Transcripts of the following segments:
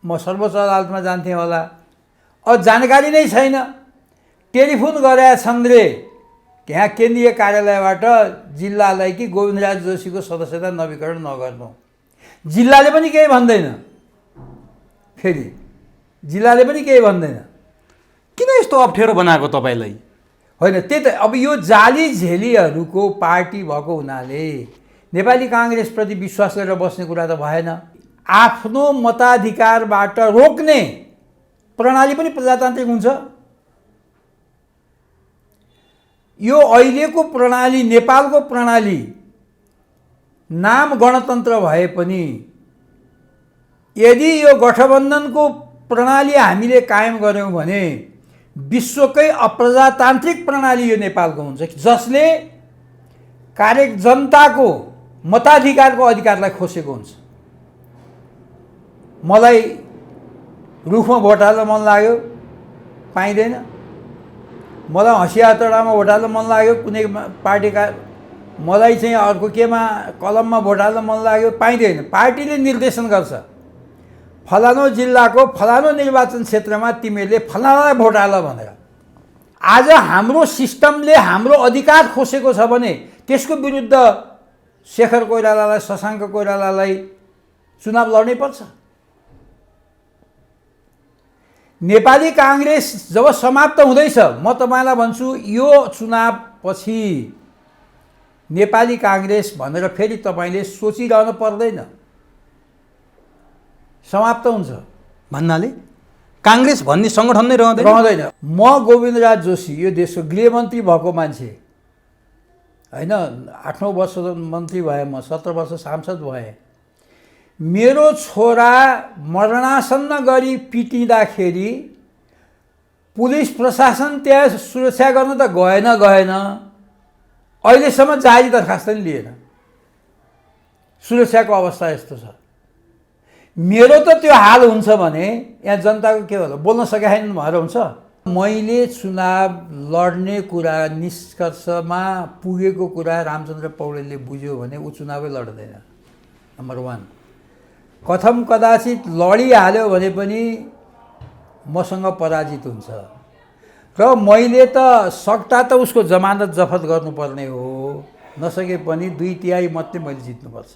म सर्वोच्च अदालतमा जान्थेँ होला। अब जानकारी नै छैन। टेलिफोन गरेका छन् रे यहाँ केन्द्रीय कार्यालयबाट जिल्लालाई कि गोविन्दराज जोशीको सदस्यता नवीकरण नगर्नु। जिल्लाले पनि केही भन्दैन। फेरि जिल्लाले पनि केही भन्दैन। किन यस्तो अप्ठ्यारो बनाएको तपाईँलाई? होइन, त्यही त। अब यो जाली झेलीहरूको पार्टी भएको हुनाले नेपाली काङ्ग्रेसप्रति विश्वास गरेर बस्ने कुरा त भएन। आफ्नो मताधिकारबाट रोक्ने प्रणाली पनि प्रजातान्त्रिक हुन्छ। यो अहिलेको प्रणाली, नेपालको प्रणाली नाम गणतन्त्र भए पनि यदि यो गठबन्धनको प्रणाली हामीले कायम गऱ्यौँ भने विश्वकै अप्रजातान्त्रिक प्रणाली यो नेपालको हुन्छ, जसले जनताको मताधिकारको अधिकारलाई खोसेको हुन्छ। मलाई रुखमा भोट हाल्न मन लाग्यो, पाइँदैन। मलाई हँसियातडामा भोट हाल्न मन लाग्यो कुनै पार्टीका, मलाई चाहिँ अर्को केमा कलममा भोट हाल्न मन लाग्यो, पाइँदैन। पार्टीले निर्देशन गर्छ फलानो जिल्लाको फलानो निर्वाचन क्षेत्रमा तिमीहरूले फलानालाई भोट हाल भनेर। आज हाम्रो सिस्टमले हाम्रो अधिकार खोसेको छ भने त्यसको विरुद्ध शेखर कोइरालालाई, शशाङ्क कोइरालालाई चुनाव लड्नै पर्छ। नेपाली काङ्ग्रेस जब समाप्त हुँदैछ, म तपाईँलाई भन्छु यो चुनावपछि नेपाली काङ्ग्रेस भनेर फेरि तपाईँले सोचिरहनु पर्दैन, समाप्त हुन्छ। भन्नाले काङ्ग्रेस भन्ने सङ्गठन नै रहँदैन। म गोविन्दराज जोशी यो देशको गृहमन्त्री भएको मान्छे होइन, 8 वर्ष मन्त्री भएँ, म 17 वर्ष सांसद भएँ। मेरो छोरा मरणासन्न गरी पिटिँदाखेरि पुलिस प्रशासन त्यहाँ सुरक्षा गर्न त गएन, अहिलेसम्म जारी दरखास्त नि लिएन। सुरक्षाको अवस्था यस्तो छ। मेरो त त्यो हाल हुन्छ भने यहाँ जनताको के होला? बोल्न सकेका छैनन् भनेर हुन्छ? मैले चुनाव लड्ने कुरा निष्कर्षमा पुगेको कुरा रामचन्द्र पौडेलले बुझ्यो भने ऊ चुनावै लड्दैन। नम्बर 1। कथम कदाचित लडिहाल्यो भने पनि मसँग पराजित हुन्छ र मैले त सक्दा त उसको जमानत जफत गर्नुपर्ने हो, नसके पनि 2/3 मात्रै मैले जित्नुपर्छ।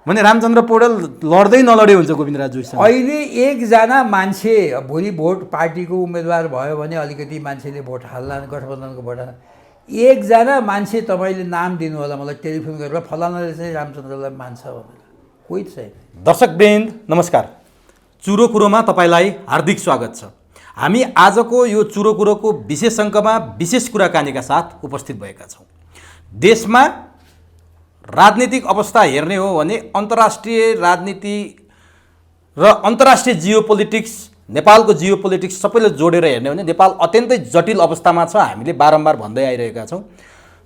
भने रामचन्द्र पौडेल लड्दै नलडे हुन्छ गोविन्दराज जोशीसँग? अहिले एकजना मान्छे भोलि भोट पार्टीको उम्मेदवार भयो भने अलिकति मान्छेले भोट हाल्ला, गठबन्धनको भोट हाल्ला। एकजना मान्छे तपाईँले नाम दिनु होला मलाई टेलिफोन गरेर, फलानाले चाहिँ रामचन्द्रलाई मान्छ भनेर, कोही छैन। दर्शकवृन्द नमस्कार, चुरो कुरोमा तपाईँलाई हार्दिक स्वागत छ। हामी आजको यो चुरो कुरोको विशेष अङ्कमा विशेष कुराकानीका साथ उपस्थित भएका छौँ। देशमा राजनीतिक अवस्था हेर्ने हो भने अन्तर्राष्ट्रिय राजनीति र अन्तर्राष्ट्रिय जियोपोलिटिक्स, नेपालको जियोपोलिटिक्स सबैले जोडेर हेर्ने हो भने नेपाल अत्यन्तै जटिल अवस्थामा छ। हामीले बारम्बार भन्दै आइरहेका छौँ।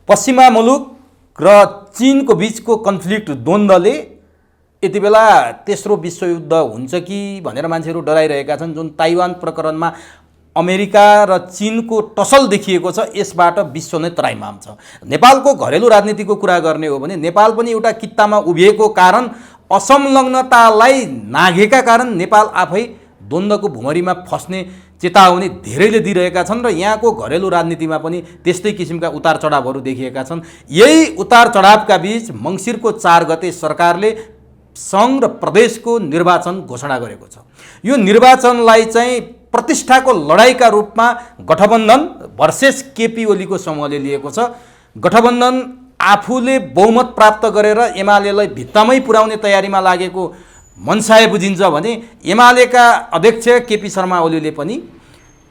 पश्चिमा मुलुक र चीनको बिचको कन्फ्लिक्ट, द्वन्द्वले यति बेला तेस्रो विश्वयुद्ध हुन्छ कि भनेर मान्छेहरू डराइरहेका छन्। जुन ताइवान प्रकरणमा अमेरिका र चीनको टसल देखिएको छ, यसबाट विश्व नै त्राइमाम छ। नेपालको घरेलु राजनीतिको कुरा गर्ने हो भने नेपाल पनि एउटा कित्तामा उभिएको कारण, असंलग्नतालाई नाघेका कारण नेपाल आफै द्वन्द्वको भुमरीमा फस्ने चेतावनी धेरैले दिइरहेका छन् र यहाँको घरेलु राजनीतिमा पनि त्यस्तै किसिमका उतार चढावहरू देखिएका छन्। यही उतार चढावका बीच मङ्सिरको 4 गते सरकारले सङ्घ र प्रदेशको निर्वाचन घोषणा गरेको छ। यो निर्वाचनलाई चाहिँ प्रतिष्ठाको लडाइँका रूपमा गठबन्धन भर्सेस केपी ओलीको समूहले लिएको छ। गठबन्धन आफूले बहुमत प्राप्त गरेर एमालेलाई भित्तामै पुर्याउने तयारीमा लागेको मनसाय बुझिन्छ भने एमालेका अध्यक्ष केपी शर्मा ओलीले पनि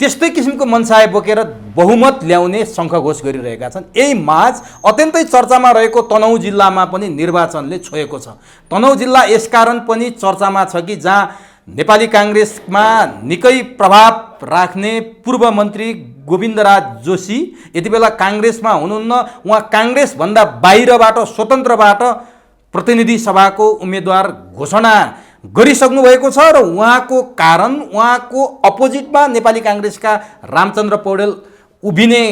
त्यस्तै किसिमको मनसाय बोकेर बहुमत ल्याउने शङ्खघोष गरिरहेका छन्। यही माझ अत्यन्तै चर्चामा रहेको तनहुँ जिल्लामा पनि निर्वाचनले छोएको छ। तनहुँ जिल्ला यसकारण पनि चर्चामा छ कि जहाँ नेपाली काङ्ग्रेसमा निकै प्रभाव राख्ने पूर्व मन्त्री गोविन्दराज जोशी यति बेला काङ्ग्रेसमा हुनुहुन्न। उहाँ काङ्ग्रेसभन्दा बाहिरबाट, स्वतन्त्रबाट प्रतिनिधि सभाको उम्मेदवार घोषणा गरिसक्नु भएको छ र उहाँको कारण, उहाँको अपोजिटमा नेपाली काङ्ग्रेसका रामचन्द्र पौडेल उभिने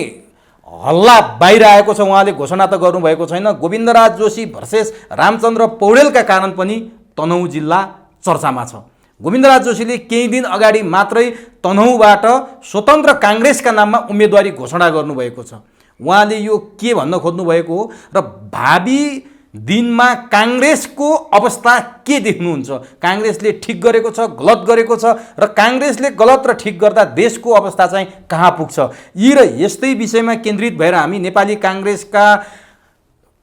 हल्ला बाहिर आएको छ। उहाँले घोषणा त गर्नुभएको छैन। गोविन्दराज जोशी भर्सेस रामचन्द्र पौडेलका कारण पनि तनहुँ जिल्ला चर्चामा छ। गोविन्दराज जोशीले केही दिन अगाडि मात्रै तनहुँबाट स्वतन्त्र काङ्ग्रेसका नाममा उम्मेदवारी घोषणा गर्नुभएको छ। उहाँले यो के भन्न खोज्नुभएको हो र भावी दिनमा काङ्ग्रेसको अवस्था के देख्नुहुन्छ? काङ्ग्रेसले ठिक गरेको छ, गलत गरेको छ र काङ्ग्रेसले गलत र ठिक गर्दा देशको अवस्था चाहिँ कहाँ पुग्छ? यी र यस्तै विषयमा केन्द्रित भएर हामी नेपाली काङ्ग्रेसका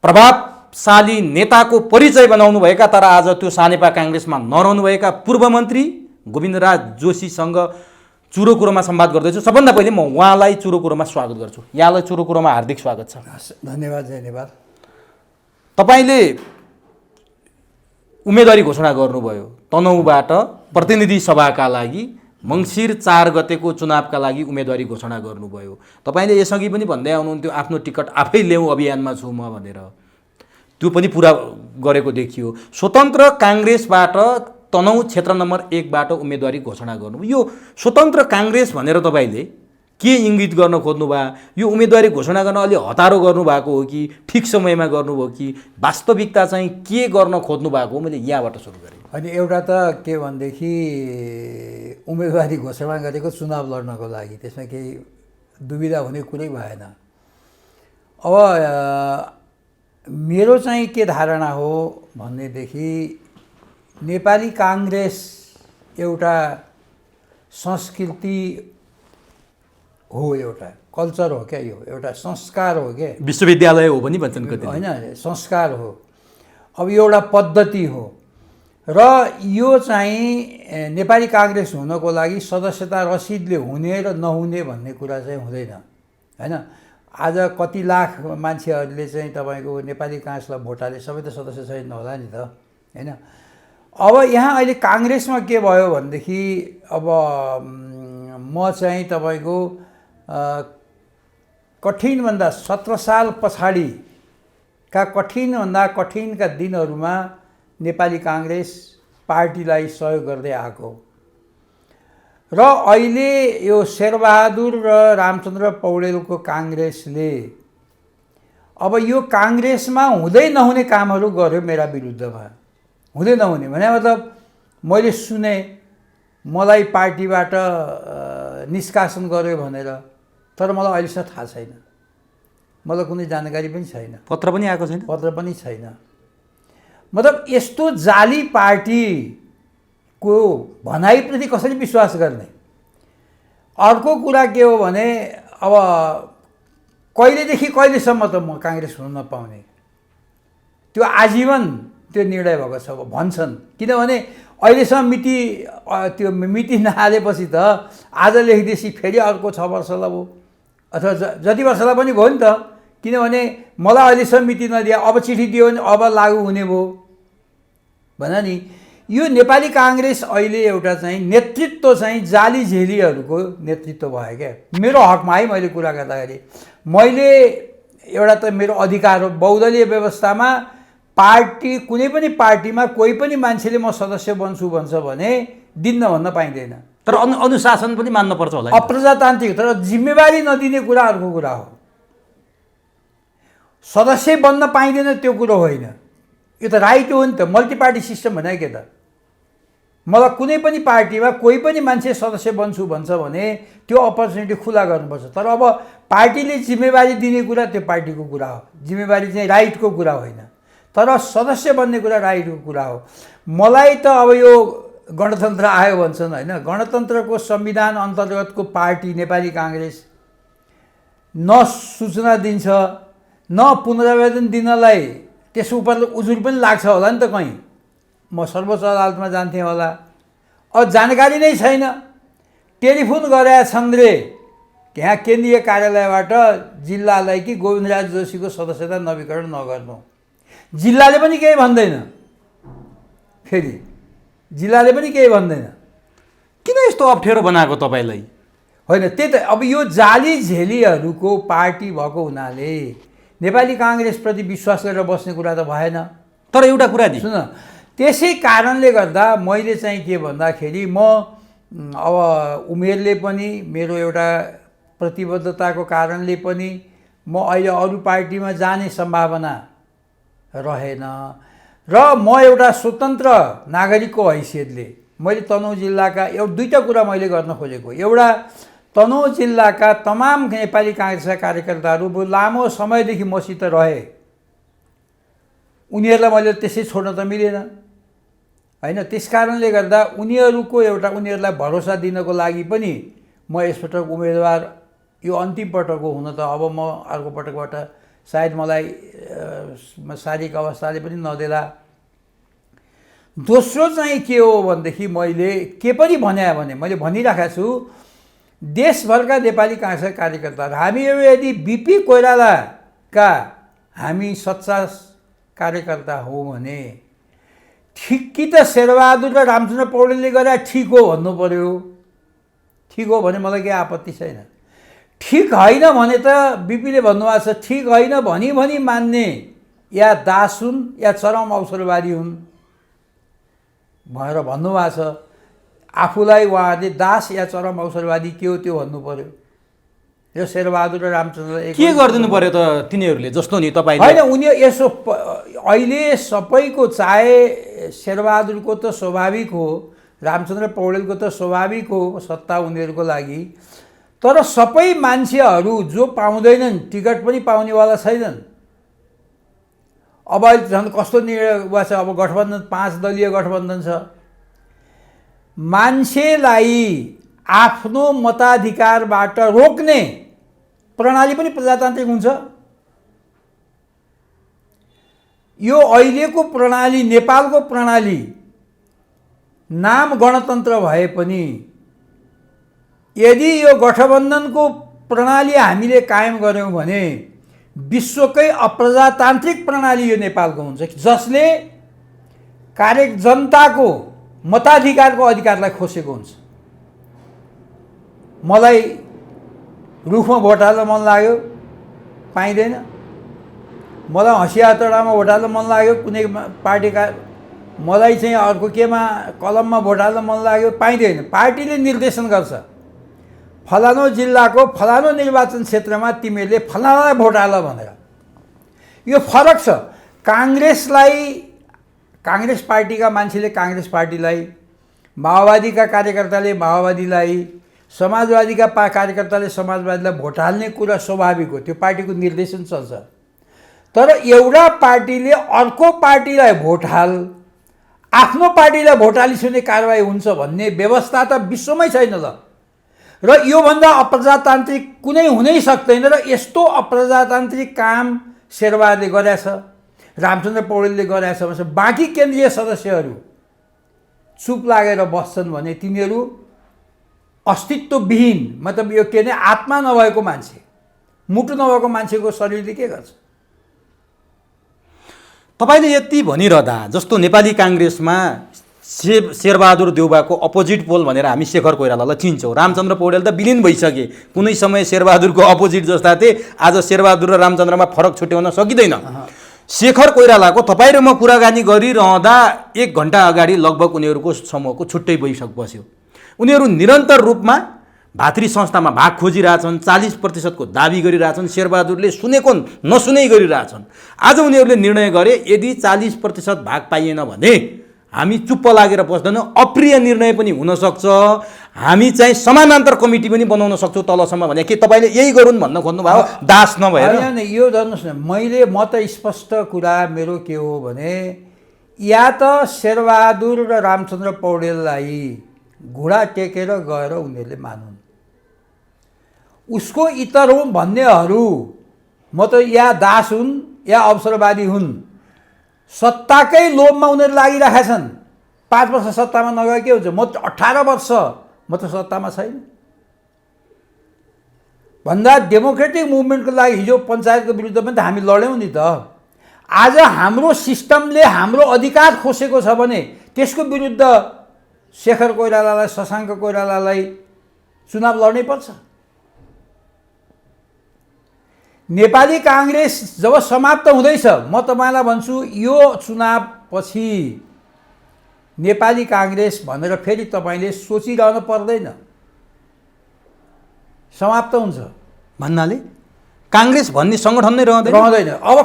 प्रभावशाली नेताको परिचय बनाउनुभएका तर आज त्यो सानेपा काङ्ग्रेसमा नरहनुभएका पूर्व मन्त्री गोविन्दराज जोशीसँग चुरो कुरोमा संवाद गर्दैछु। सबभन्दा पहिले म उहाँलाई चुरो कुरोमा स्वागत गर्छु। यहाँलाई चुरो कुरोमा हार्दिक स्वागत छ। धन्यवाद। धन्यवाद। तपाईँले उम्मेदवारी घोषणा गर्नुभयो तनहुँबाट प्रतिनिधि सभाका लागि। मङ्सिर 4 गतेको चुनावका लागि उम्मेदवारी घोषणा गर्नुभयो। तपाईँले यसअघि पनि भन्दै आउनुहुन्थ्यो आफ्नो टिकट आफै ल्याउँ अभियानमा छु म भनेर। त्यो पनि पुरा गरेको देखियो। स्वतन्त्र काङ्ग्रेसबाट तनहुँ क्षेत्र नम्बर 1 बाट उम्मेदवारी घोषणा गर्नुभयो। यो स्वतन्त्र काङ्ग्रेस भनेर तपाईँले के इङ्गित गर्न खोज्नुभयो? यो उम्मेदवारी घोषणा गर्न अलि हतारो गर्नुभएको हो कि ठिक समयमा गर्नुभयो कि वास्तविकता चाहिँ के गर्न खोज्नु भएको हो? मैले यहाँबाट सुरु गरेँ। अनि एउटा त के भनेदेखि उम्मेदवारी घोषणा गरेको चुनाव लड्नको लागि, त्यसमा केही दुविधा हुने कुरै भएन। अब मेरो चाहिँ के धारणा हो भनेदेखि नेपाली काङ्ग्रेस एउटा संस्कृति हो, एउटा कल्चर हो क्या, यो एउटा संस्कार हो क्या। विश्वविद्यालय हो पनि भन्छन् कति, होइन? संस्कार हो। अब यो एउटा पद्धति हो र यो चाहिँ नेपाली काङ्ग्रेस हुनको लागि सदस्यता रसिदले हुने र नहुने भन्ने कुरा चाहिँ हुँदैन, होइन? आज कति लाख मान्छेहरूले चाहिँ तपाईँको नेपाली काङ्ग्रेसलाई भोट हाले, सबै त सदस्य चाहिँ नहोला नि त, होइन? अब यहाँ अहिले काङ्ग्रेसमा के भयो भनेदेखि अब म चाहिँ तपाईँको कठिनभन्दा 17 साल पछाडिका कठिनभन्दा कठिनका दिनहरूमा नेपाली काङ्ग्रेस पार्टीलाई सहयोग गर्दै आएको र अहिले यो शेरबहादुर र रामचन्द्र पौडेलको काङ्ग्रेसले अब यो काङ्ग्रेसमा हुँदै नहुने कामहरू गर्यो मेरा विरुद्धमा। हुँदै नहुने भने मतलब मैले सुने मलाई पार्टीबाट निष्कासन गर्यो भनेर, तर मलाई अहिलेसम्म थाहा छैन, मलाई कुनै जानकारी पनि छैन, पत्र पनि आएको छैन, पत्र पनि छैन। मतलब यस्तो जाली पार्टीको भनाइप्रति कसरी विश्वास गर्ने? अर्को कुरा के हो भने अब कहिलेदेखि कहिलेसम्म त म काङ्ग्रेस हुन नपाउने, त्यो आजीवन त्यो निर्णय भएको छ भन्छन्। किनभने अहिलेसम्म त्यो मिति नहालेपछि त आज लेखिदिएपछि फेरि अर्को 6 वर्षलाई भयो अथवा जति वर्षलाई पनि भयो नि त। किनभने मलाई अहिलेसम्म मिति नदिए, अब चिठी दियो भने अब लागू हुने भयो भन नि। यो नेपाली काङ्ग्रेस अहिले एउटा चाहिँ नेतृत्व चाहिँ जाली झेलीहरूको नेतृत्व भयो क्या। मेरो हकमा है मैले कुरा गर्दाखेरि मैले एउटा त मेरो अधिकार हो, बहुदलीय व्यवस्थामा पार्टी कुनै पनि पार्टीमा कोही पनि मान्छेले म सदस्य बन्छु भन्छ भने दिन्न भन्न पाइँदैन। तर अनुशासन पनि मान्नुपर्छ होला। अप्रजातान्त्रिक, तर जिम्मेवारी नदिने कुरा अर्को कुरा हो। सदस्य बन्न पाइँदैन त्यो कुरो होइन, यो त राइट हो नि त। मल्टी पार्टी सिस्टम भने के त? मलाई कुनै पनि पार्टीमा कोही पनि मान्छे सदस्य बन्छु भन्छ भने त्यो अपर्च्युनिटी खुला गर्नुपर्छ। तर अब पार्टीले जिम्मेवारी दिने कुरा त्यो पार्टीको कुरा हो, जिम्मेवारी चाहिँ राइटको कुरा होइन। तर सदस्य बन्ने कुरा राइटको कुरा हो। मलाई त अब यो गणतन्त्र आयो भन्छन्, होइन? गणतन्त्रको संविधान अन्तर्गतको पार्टी नेपाली काङ्ग्रेस न सूचना दिन्छ न पुनरावेदन दिनलाई त्यस उप उजुर पनि लाग्छ होला नि त कहीँ। म सर्वोच्च अदालतमा जान्थेँ होला, अब जानकारी नै छैन। टेलिफोन गरेछन् रे त्यहाँ केन्द्रीय कार्यालयबाट जिल्लालाई कि गोविन्दराज जोशीको सदस्यता नवीकरण नगर्नु। जिल्लाले पनि केही भन्दैन, फेरि जिल्लाले पनि केही भन्दैन। किन यस्तो अप्ठ्यारो बनाएको तपाईँलाई? होइन, त्यही त। अब यो जाली झेलीहरूको पार्टी भएको हुनाले नेपाली काङ्ग्रेसप्रति विश्वास गरेर बस्ने कुरा त भएन। तर एउटा कुरा नि सुन, त्यसै कारणले गर्दा मैले चाहिँ के भन्दाखेरि म अब उमेरले पनि मेरो एउटा प्रतिबद्धताको कारणले पनि म अहिले अरू पार्टीमा जाने सम्भावना रहेन र म एउटा स्वतन्त्र नागरिकको हैसियतले मैले तनहुँ जिल्लाका दुईवटा कुरा मैले गर्न खोजेको। एउटा, तनहुँ जिल्लाका तमाम नेपाली काङ्ग्रेसका कार्यकर्ताहरू लामो समयदेखि मसित रहे, उनीहरूलाई मैले त्यसै छोड्न त मिलेन होइन। त्यस कारणले गर्दा उनीहरूलाई भरोसा दिनको लागि पनि म यसपटक उम्मेदवार यो अन्तिम पटक हो हुन त। अब म अर्को पटकबाट सायद मलाई शारीरिक अवस्थाले पनि नदेला। दोस्रो चाहिँ के हो भनेदेखि मैले के पनि भने मैले भनिराखेको छु, देशभरका नेपाली काङ्ग्रेसका कार्यकर्ताहरू हामी यदि बिपी कोइरालाका हामी सच्चा कार्यकर्ता हो भने ठिक कि त शेरबहादुर र रामचन्द्र पौडेलले गरे ठिक हो भन्नु पर्यो। ठिक हो भने मलाई केही आपत्ति छैन। ठिक होइन भने त बिपीले भन्नुभएको छ ठिक होइन भनी मान्ने या दास हुन् या चरम अवसरवादी हुन् भनेर भन्नुभएको छ। आफूलाई उहाँहरूले दास या चरम अवसरवादी के हो त्यो भन्नु पर्यो। यो शेरबहादुर र रामचन्द्र के गरिदिनु पर्यो त तिनीहरूले? जस्तो नि तपाईँ होइन, उनी यसो अहिले सबैको, चाहे शेरबहादुरको त स्वाभाविक हो, रामचन्द्र पौडेलको त स्वाभाविक हो सत्ता उनीहरूको लागि, तर सबै मान्छेहरू जो पाउँदैनन्, टिकट पनि पाउनेवाला छैनन्। अब अहिले झन् कस्तो निर्णय भएको छ, अब गठबन्धन 5 दलीय गठबन्धन छ। मान्छेलाई आफ्नो मताधिकारबाट रोक्ने प्रणाली पनि प्रजातान्त्रिक हुन्छ। यो अहिलेको प्रणाली, नेपालको प्रणाली नाम गणतन्त्र भए पनि यदि यो गठबन्धनको प्रणाली हामीले कायम गऱ्यौँ भने विश्वकै अप्रजातान्त्रिक प्रणाली यो नेपालको हुन्छ, जसले जनताको मताधिकारको अधिकारलाई खोसेको हुन्छ। मलाई रुखमा भोट हाल्न मन लाग्यो, पाइँदैन। मलाई हँसिया हतौडामा भोट हाल्न मन लाग्यो, कुनै पार्टीका, मलाई चाहिँ अर्को केमा कलममा भोट हाल्न मन लाग्यो, पाइँदैन। पार्टीले निर्देशन गर्छ, फलानो जिल्लाको फलानो निर्वाचन क्षेत्रमा तिमीहरूले फलानालाई भोट हाल भनेर। यो फरक छ। काङ्ग्रेस पार्टीका मान्छेले काङ्ग्रेस पार्टीलाई, माओवादीका कार्यकर्ताले माओवादीलाई, समाजवादीका कार्यकर्ताले समाजवादीलाई भोट हाल्ने कुरा स्वाभाविक हो, त्यो पार्टीको निर्देशन चल्छ। तर एउटा पार्टीले अर्को पार्टीलाई भोट हाल, आफ्नो पार्टीलाई भोट हालिस भने कारवाही हुन्छ भन्ने व्यवस्था त विश्वमै छैन ल। र योभन्दा अप्रजातान्त्रिक कुनै हुनै सक्दैन। र यस्तो अप्रजातान्त्रिक काम शेरबहादुरले गरेछ, रामचन्द्र पौडेलले गरेछ भने बाँकी केन्द्रीय सदस्यहरू चुप लागेर बस्छन् भने तिनीहरू अस्तित्वविहीन, मतलब यो के नै आत्मा नभएको मान्छे, मुटु नभएको मान्छेको शरीरले के गर्छ? तपाईँले यति भनिरहँदा, जस्तो नेपाली काङ्ग्रेसमा शेरबहादुर देउबाको अपोजिट पोल भनेर हामी शेखर कोइरालालाई चिन्छौँ। रामचन्द्र पौडेल त विलिन भइसके, कुनै समय शेरबहादुरको अपोजिट जस्ता थिए, आज शेरबहादुर र रामचन्द्रमा फरक छुट्याउन सकिँदैन। शेखर कोइरालाको तपाईँ र म कुराकानी गरिरहँदा 1 घन्टा अगाडि लगभग उनीहरूको समूहको छुट्टै बैठक बस्यो। उनीहरू निरन्तर रूपमा भातृ संस्थामा भाग खोजिरहेछन्, 40% को दाबी गरिरहेछन्, शेरबहादुरले सुनेको नसुनै गरिरहेछन्। आज उनीहरूले निर्णय गरे यदि 40% भाग पाइएन भने हामी चुप्प लागेर बस्दैनौँ, अप्रिय निर्णय पनि हुनसक्छ, हामी चाहिँ समानान्तर कमिटी पनि बनाउन सक्छौँ तलसम्म भने। के तपाईँले यही गरून् भन्न खोज्नुभयो दास नभएर? होइन, यो गर्नुहोस् न, म त स्पष्ट कुरा मेरो के हो भने, या त शेरबहादुर र रामचन्द्र पौडेललाई घुँडा टेकेर गएर उनीहरूले मानुन्, उसको इतर हुन् भन्नेहरू म त या दास हुन् या अवसरवादी हुन्। सत्ताकै लोभमा उनीहरू लागिरहेका छन्। 5 वर्ष सत्तामा नगए के हुन्छ? म 18 वर्ष म त सत्तामा छैन भन्दा डेमोक्रेटिक मुभमेन्टको लागि हिजो पञ्चायतको विरुद्ध पनि त हामी लड्यौँ नि त। आज हाम्रो सिस्टमले हाम्रो अधिकार खोसेको छ भने त्यसको विरुद्ध शेखर कोइरालालाई, शशाङ्क कोइरालालाई चुनाव लड्नै पर्छ। नेपाली काङ्ग्रेस जब समाप्त हुँदैछ, म तपाईँलाई भन्छु यो चुनावपछि नेपाली काङ्ग्रेस भनेर फेरि तपाईँले सोचिरहनु पर्दैन, समाप्त हुन्छ भन्नाले काङ्ग्रेस भन्ने सङ्गठन नै रहँदैन। अब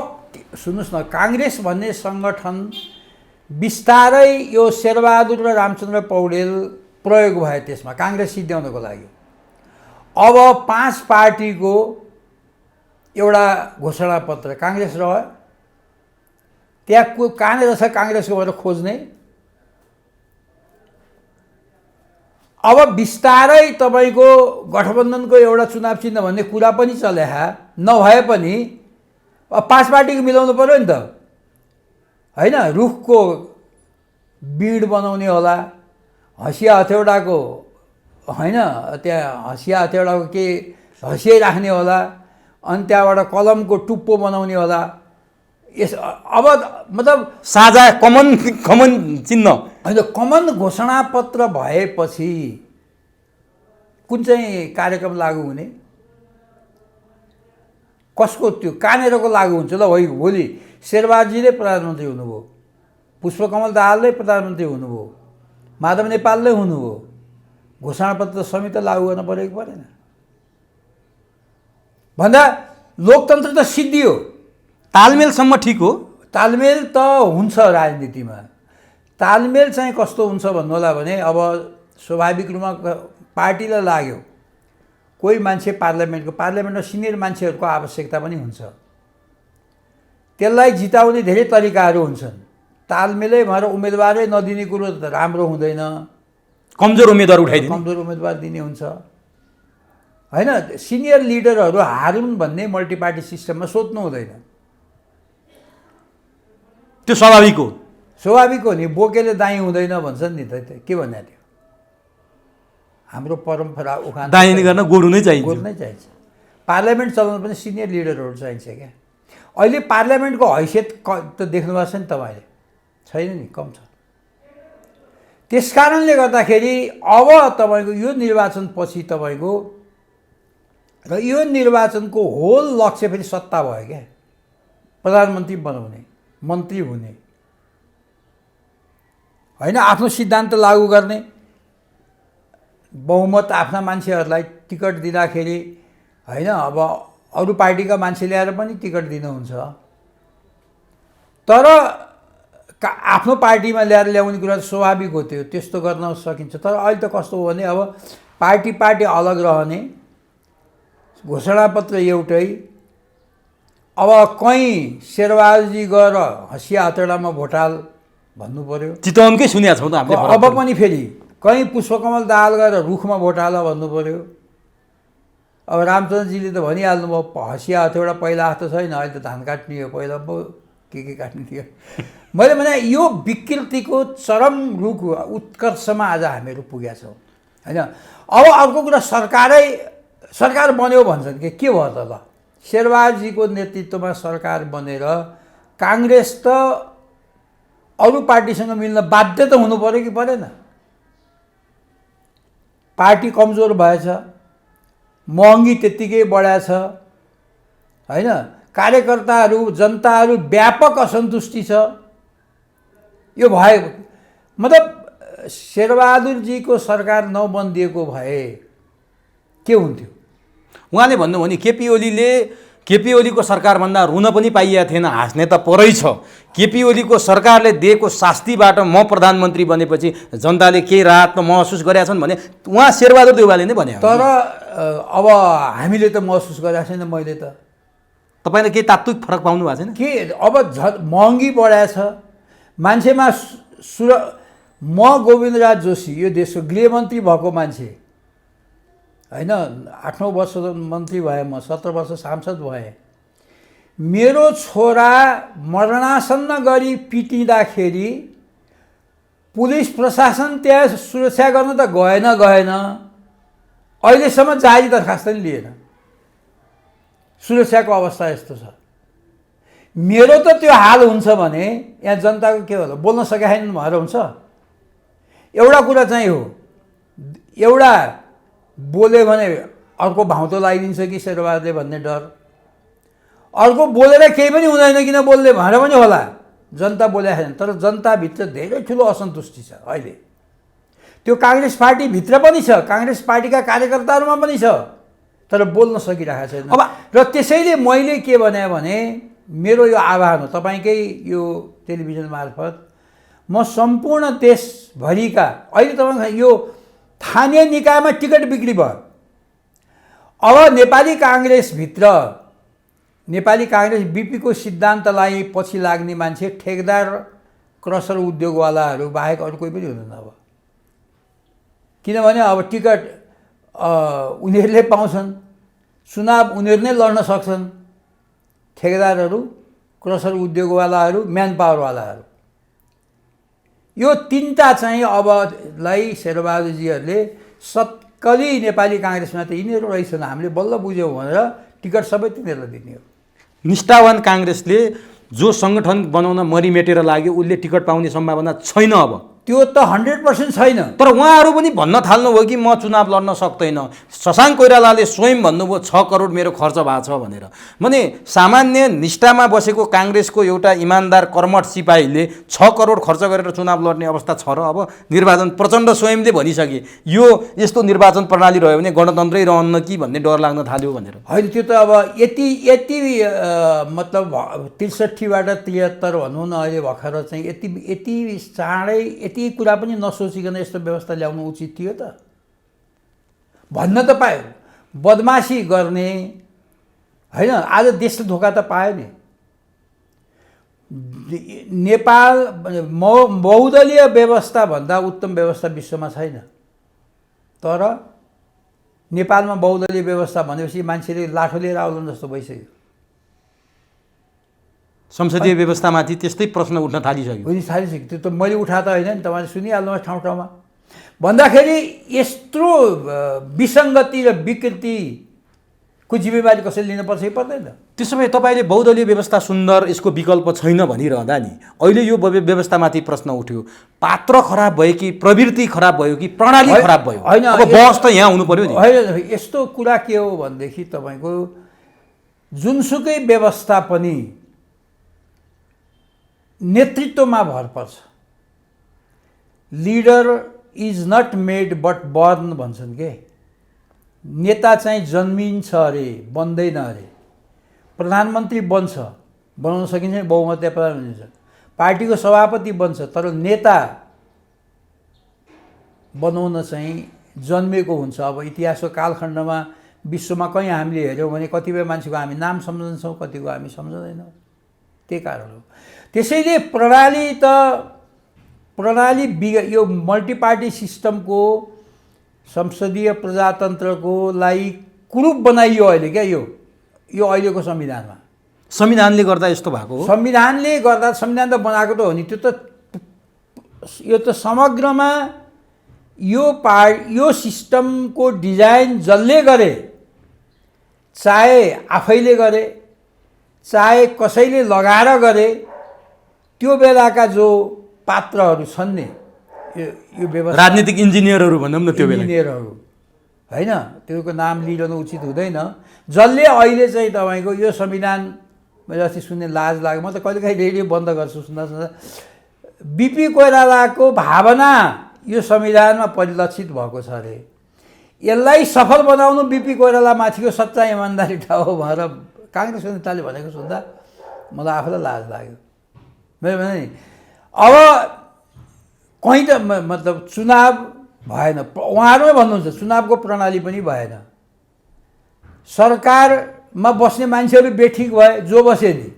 सुन्नुहोस् न, काङ्ग्रेस भन्ने सङ्गठन बिस्तारै यो शेरबहादुर र रामचन्द्र पौडेल प्रयोग भयो त्यसमा काङ्ग्रेस सिद्ध्याउनको लागि। अब 5 पार्टीको एउटा घोषणापत्र काङ्ग्रेस रह्यो, त्यहाँ कहाँनिर छ काङ्ग्रेसको भनेर खोज्ने। अब बिस्तारै तपाईँको गठबन्धनको एउटा चुनाव चिन्ह भन्ने कुरा पनि चल्या नभए पनि 5 पार्टीको मिलाउनु पऱ्यो नि त होइन। रुखको बिड बनाउने होला, हँसिया हथौडाको होइन, त्यहाँ हँसिया हथौडाको के हँसियाइराख्ने होला, अनि त्यहाँबाट कलमको टुप्पो बनाउने होला। यस अब मतलब साझा कमन चिन्ह होइन, कमन घोषणापत्र भएपछि कुन चाहिँ कार्यक्रम लागू हुने, कसको त्यो कहाँनिरको लागू हुन्छ ल। भोलि शेरबहादुरजीले प्रधानमन्त्री हुनुभयो, पुष्पकमल दाहालले प्रधानमन्त्री हुनुभयो, माधव नेपालले हुनुभयो, घोषणापत्र समेत लागू गर्न पऱ्यो कि परेन भन्दा लोकतन्त्र त सिद्धियो। तालमेलसम्म ठिक हो। तालमेल त हुन्छ राजनीतिमा। तालमेल चाहिँ कस्तो हुन्छ भन्नु होला भने अब स्वाभाविक रूपमा पार्टीलाई लाग्यो कोही मान्छे पार्लियामेन्टमा सिनियर मान्छेहरूको आवश्यकता पनि हुन्छ, त्यसलाई जिताउने धेरै तरिकाहरू हुन्छन्। तालमेलै भएर उम्मेदवारै नदिने कुरो त राम्रो हुँदैन, कमजोर उम्मेदवार उठाइदिने, कमजोर उम्मेदवार दिने हुन्छ होइन। सिनियर लिडरहरू हारुन् भन्ने मल्टिपार्टी सिस्टममा सोध्नु हुँदैन, त्यो स्वाभाविक हो। स्वाभाविक हो नि। बोकेले दाई हुँदैन भन्छन् नि त, के भन्ने त्यो हाम्रो परम्परा उखान। दाइने गर्न गोरु नै चाहिन्छ, गोरु नै चाहिन्छ। पार्लियामेन्ट चलाउनु पनि सिनियर लिडरहरू चाहिन्छ क्या। अहिले पार्लियामेन्टको हैसियत त देख्नुभएको छ नि तपाईँले, छैन नि, कम छ। त्यस कारणले गर्दाखेरि अब तपाईँको यो निर्वाचनपछि तपाईँको र यो निर्वाचनको होल लक्ष्य फेरि सत्ता भयो क्या, प्रधानमन्त्री बनाउने, मन्त्री हुने होइन, आफ्नो सिद्धान्त लागू गर्ने, बहुमत आफ्ना मान्छेहरूलाई टिकट दिँदाखेरि होइन। अब अरू पार्टीका मान्छे ल्याएर पनि टिकट दिनुहुन्छ, तर आफ्नो पार्टीमा ल्याउने कुरा स्वाभाविक हो, त्यो त्यस्तो गर्न सकिन्छ। तर अहिले त कस्तो हो भने अब पार्टी अलग रहने, घोषणापत्र एउटै। अब कहीँ शेरबहादुरजी गएर हँसिया हतौडामा भोटाल भन्नु पर्यो, चितवनकै सुनेका छौँ त हामीले। अब पनि फेरि कहीँ पुष्पकमल दाहाल गएर रुखमा भोटाल भन्नु पर्यो। अब रामचन्द्रजीले त भनिहाल्नुभयो हँसिया हथौडा पहिला जस्तो छैन, अहिले त धान काट्ने हो, पहिला पो के काट्ने थियो। मैले भने यो विकृतिको चरम रूप उत्कर्षमा आज हामीहरू पुगेका छौँ होइन। अब अर्को कुरा सरकार बन्यो भन्छन् के भयो त ल। शेरबहादुरजीको नेतृत्वमा सरकार बनेर काङ्ग्रेस त अरू पार्टीसँग मिल्न बाध्य त हुनु पऱ्यो कि परेन। पार्टी कमजोर भएछ, महँगी त्यत्तिकै बढाएछ होइन, कार्यकर्ताहरू जनताहरू व्यापक असन्तुष्टि छ। यो भए मतलब शेरबहादुरजीको सरकार नबनिदिएको भए के हुन्थ्यो। उहाँले भन्नुभयो नि केपी ओलीको सरकारभन्दा रुन पनि पाइएको थिएन, हाँस्ने त परै छ। केपी ओलीको सरकारले दिएको शास्तिबाट म प्रधानमन्त्री बनेपछि जनताले केही राहत महसुस गरेका छन् भने उहाँ शेरबहादुर देउवाले नै भने। तर अब हामीले त महसुस गरेका छैन। मैले त तपाईँले केही तात्विक फरक पाउनु भएको छैन के। अब महँगी बढाएछ मान्छेमा म गोविन्दराज जोशी यो देशको गृहमन्त्री भएको मान्छे होइन, 8-9 वर्ष मन्त्री भएँ, म 17 वर्ष सांसद भएँ। मेरो छोरा मरणासन्न गरी पिटिँदाखेरि पुलिस प्रशासन त्यहाँ सुरक्षा गर्न त गएन, अहिलेसम्म जारी दरखास्त पनि लिएन। सुरक्षाको अवस्था यस्तो छ। मेरो त त्यो हाल हुन्छ भने यहाँ जनताको के होला, बोल्न सकेका छैनन् भएर हुन्छ। एउटा कुरा चाहिँ हो, एउटा बोल्यो भने अर्को भाउँतो लगाइदिन्छ कि शेरबहादुरले भन्ने डर, अर्को बोलेर केही पनि हुँदैन किन बोल्ने भनेर पनि होला। जनता बोलेको छैन, तर जनताभित्र धेरै ठुलो असन्तुष्टि छ अहिले। त्यो काङ्ग्रेस पार्टीभित्र पनि छ, काङ्ग्रेस पार्टीका कार्यकर्ताहरूमा पनि छ, तर बोल्न सकिरहेको छैन। अब र त्यसैले मैले के भने मेरो यो आह्वान हो तपाईँकै यो टेलिभिजन मार्फत, म सम्पूर्ण देशभरिका अहिले तपाईँको यो स्थानीय निकायमा टिकट बिक्री भयो। अब नेपाली काङ्ग्रेस बीपीको सिद्धान्तलाई पछि लाग्ने मान्छे ठेकदार क्रसर उद्योगवालाहरू बाहेक अरू कोही पनि हुँदैन। अब किनभने अब टिकट उनीहरूले पाउँछन्, चुनाव उनीहरू नै लड्न सक्छन्, ठेकेदारहरू, क्रसर उद्योगवालाहरू, म्यान पावरवालाहरू। यो तीनटा चाहिँ अबलाई शेरबहादुरजीहरूले सक्कली नेपाली काङ्ग्रेसमा त यिनीहरू रहेछन्, हामीले बल्ल बुझ्यौँ भनेर टिकट सबै तिनीहरूलाई दिने हो। निष्ठावान काङ्ग्रेसले जो सङ्गठन बनाउन मरिमेटेर लाग्यो उसले टिकट पाउने सम्भावना छैन। अब त्यो त 100% छैन। तर उहाँहरू पनि भन्न थाल्नुभयो कि म चुनाव लड्न सक्दैन। शशाङ्क कोइरालाले स्वयं भन्नुभयो 6 करोड मेरो खर्च भएको छ भनेर। भने सामान्य निष्ठामा बसेको काङ्ग्रेसको एउटा इमान्दार कर्मठ सिपाहीले 6 करोड खर्च गरेर चुनाव लड्ने अवस्था छ र? अब निर्वाचन प्रचण्ड स्वयंले भनिसके यो यस्तो निर्वाचन प्रणाली रह्यो भने गणतन्त्रै रहन्न कि भन्ने डर लाग्न थाल्यो भनेर। होइन, त्यो त अब यति मतलब 63बाट 73 भनौँ न, अहिले भर्खर चाहिँ यति चाँडै यति कुरा पनि नसोचिकन यस्तो व्यवस्था ल्याउनु उचित थियो त? भन्न त पायो, बदमासी गर्ने होइन, आज देशले धोका त पायो नि। नेपाल बहुदलीय व्यवस्थाभन्दा उत्तम व्यवस्था विश्वमा छैन। तर नेपालमा बहुदलीय व्यवस्था भनेपछि मान्छेले लाठो लिएर आउला जस्तो भइसक्यो। संसदीय व्यवस्थामाथि त्यस्तै प्रश्न उठ्न थालिसक्यो। त्यो त मैले उठा त होइन नि, तपाईँले सुनिहाल्नुहोस् ठाउँ ठाउँमा। भन्दाखेरि यत्रो विसङ्गति र विकृतिको जिम्मेवारी कसैले लिनुपर्छ कि पर्दैन? त्यसो भए तपाईँले बहुदलीय व्यवस्था सुन्दर, यसको विकल्प छैन भनिरहँदा नि अहिले यो व्यवस्थामाथि प्रश्न उठ्यो, पात्र खराब भयो कि प्रवृत्ति खराब भयो कि प्रणाली खराब भयो? होइन, अब बहस त यहाँ हुनु पर्यो नि। होइन, यस्तो कुरा के हो भनेदेखि तपाईँको जुनसुकै व्यवस्था पनि नेतृत्वमा भर पर्छ। Leader is not made but born भन्छन् के। नेता चाहिँ जन्मिन्छ अरे, बन्दैन अरे। प्रधानमन्त्री बन्छ, बनाउन सकिन्छ, बहुमतीय प्रधानमन्त्री हुन्छ। पार्टीको सभापति बन्छ, तर नेता बनाउन चाहिँ जन्मेको हुन्छ। अब इतिहासको कालखण्डमा विश्वमा कहीँ हामीले हेऱ्यौँ भने कतिपय मान्छेको हामी नाम सम्झन्छौँ, कतिको हामी सम्झँदैनौँ। त्यही कारण हो। त्यसैले प्रणाली यो मल्टिपार्टी सिस्टमको संसदीय प्रजातन्त्रकोलाई कुरूप बनाइयो अहिले क्या। यो अहिलेको संविधानमा, संविधानले गर्दा यस्तो भएको हो। संविधान त बनाएको त हो नि। यो त समग्रमा यो सिस्टमको डिजाइन जसले गरे, चाहे आफैले गरे चाहे कसैले लगाएर गरे, त्यो बेलाका जो पात्रहरू छन् नि, यो व्यवस्था राजनीतिक इन्जिनियरहरू भनौँ न, त्यो बेला इन्जिनियरहरू होइन, त्योको नाम लिइरहनु उचित हुँदैन। जसले अहिले चाहिँ तपाईँको यो संविधान, मैले अस्ति सुन्ने लाज लाग्यो, म त कहिलेकाहीँ रेडियो बन्द गर्छु सुन्दा बीपी कोइरालाको भावना यो संविधानमा परिलक्षित भएको छ अरे। यसलाई सफल बनाउनु बीपी कोइरालामाथिको सच्चा इमान्दारिता हो भनेर काङ्ग्रेसको नेताले भनेको सुन्दा मलाई आफूलाई लाज लाग्यो। मैले भने नि अब कहीँ त मतलब चुनाव भएन, उहाँहरूमै भन्नुहुन्छ चुनावको प्रणाली पनि भएन। सरकारमा बस्ने मान्छेहरू बेठिक भए, जो बसे नि,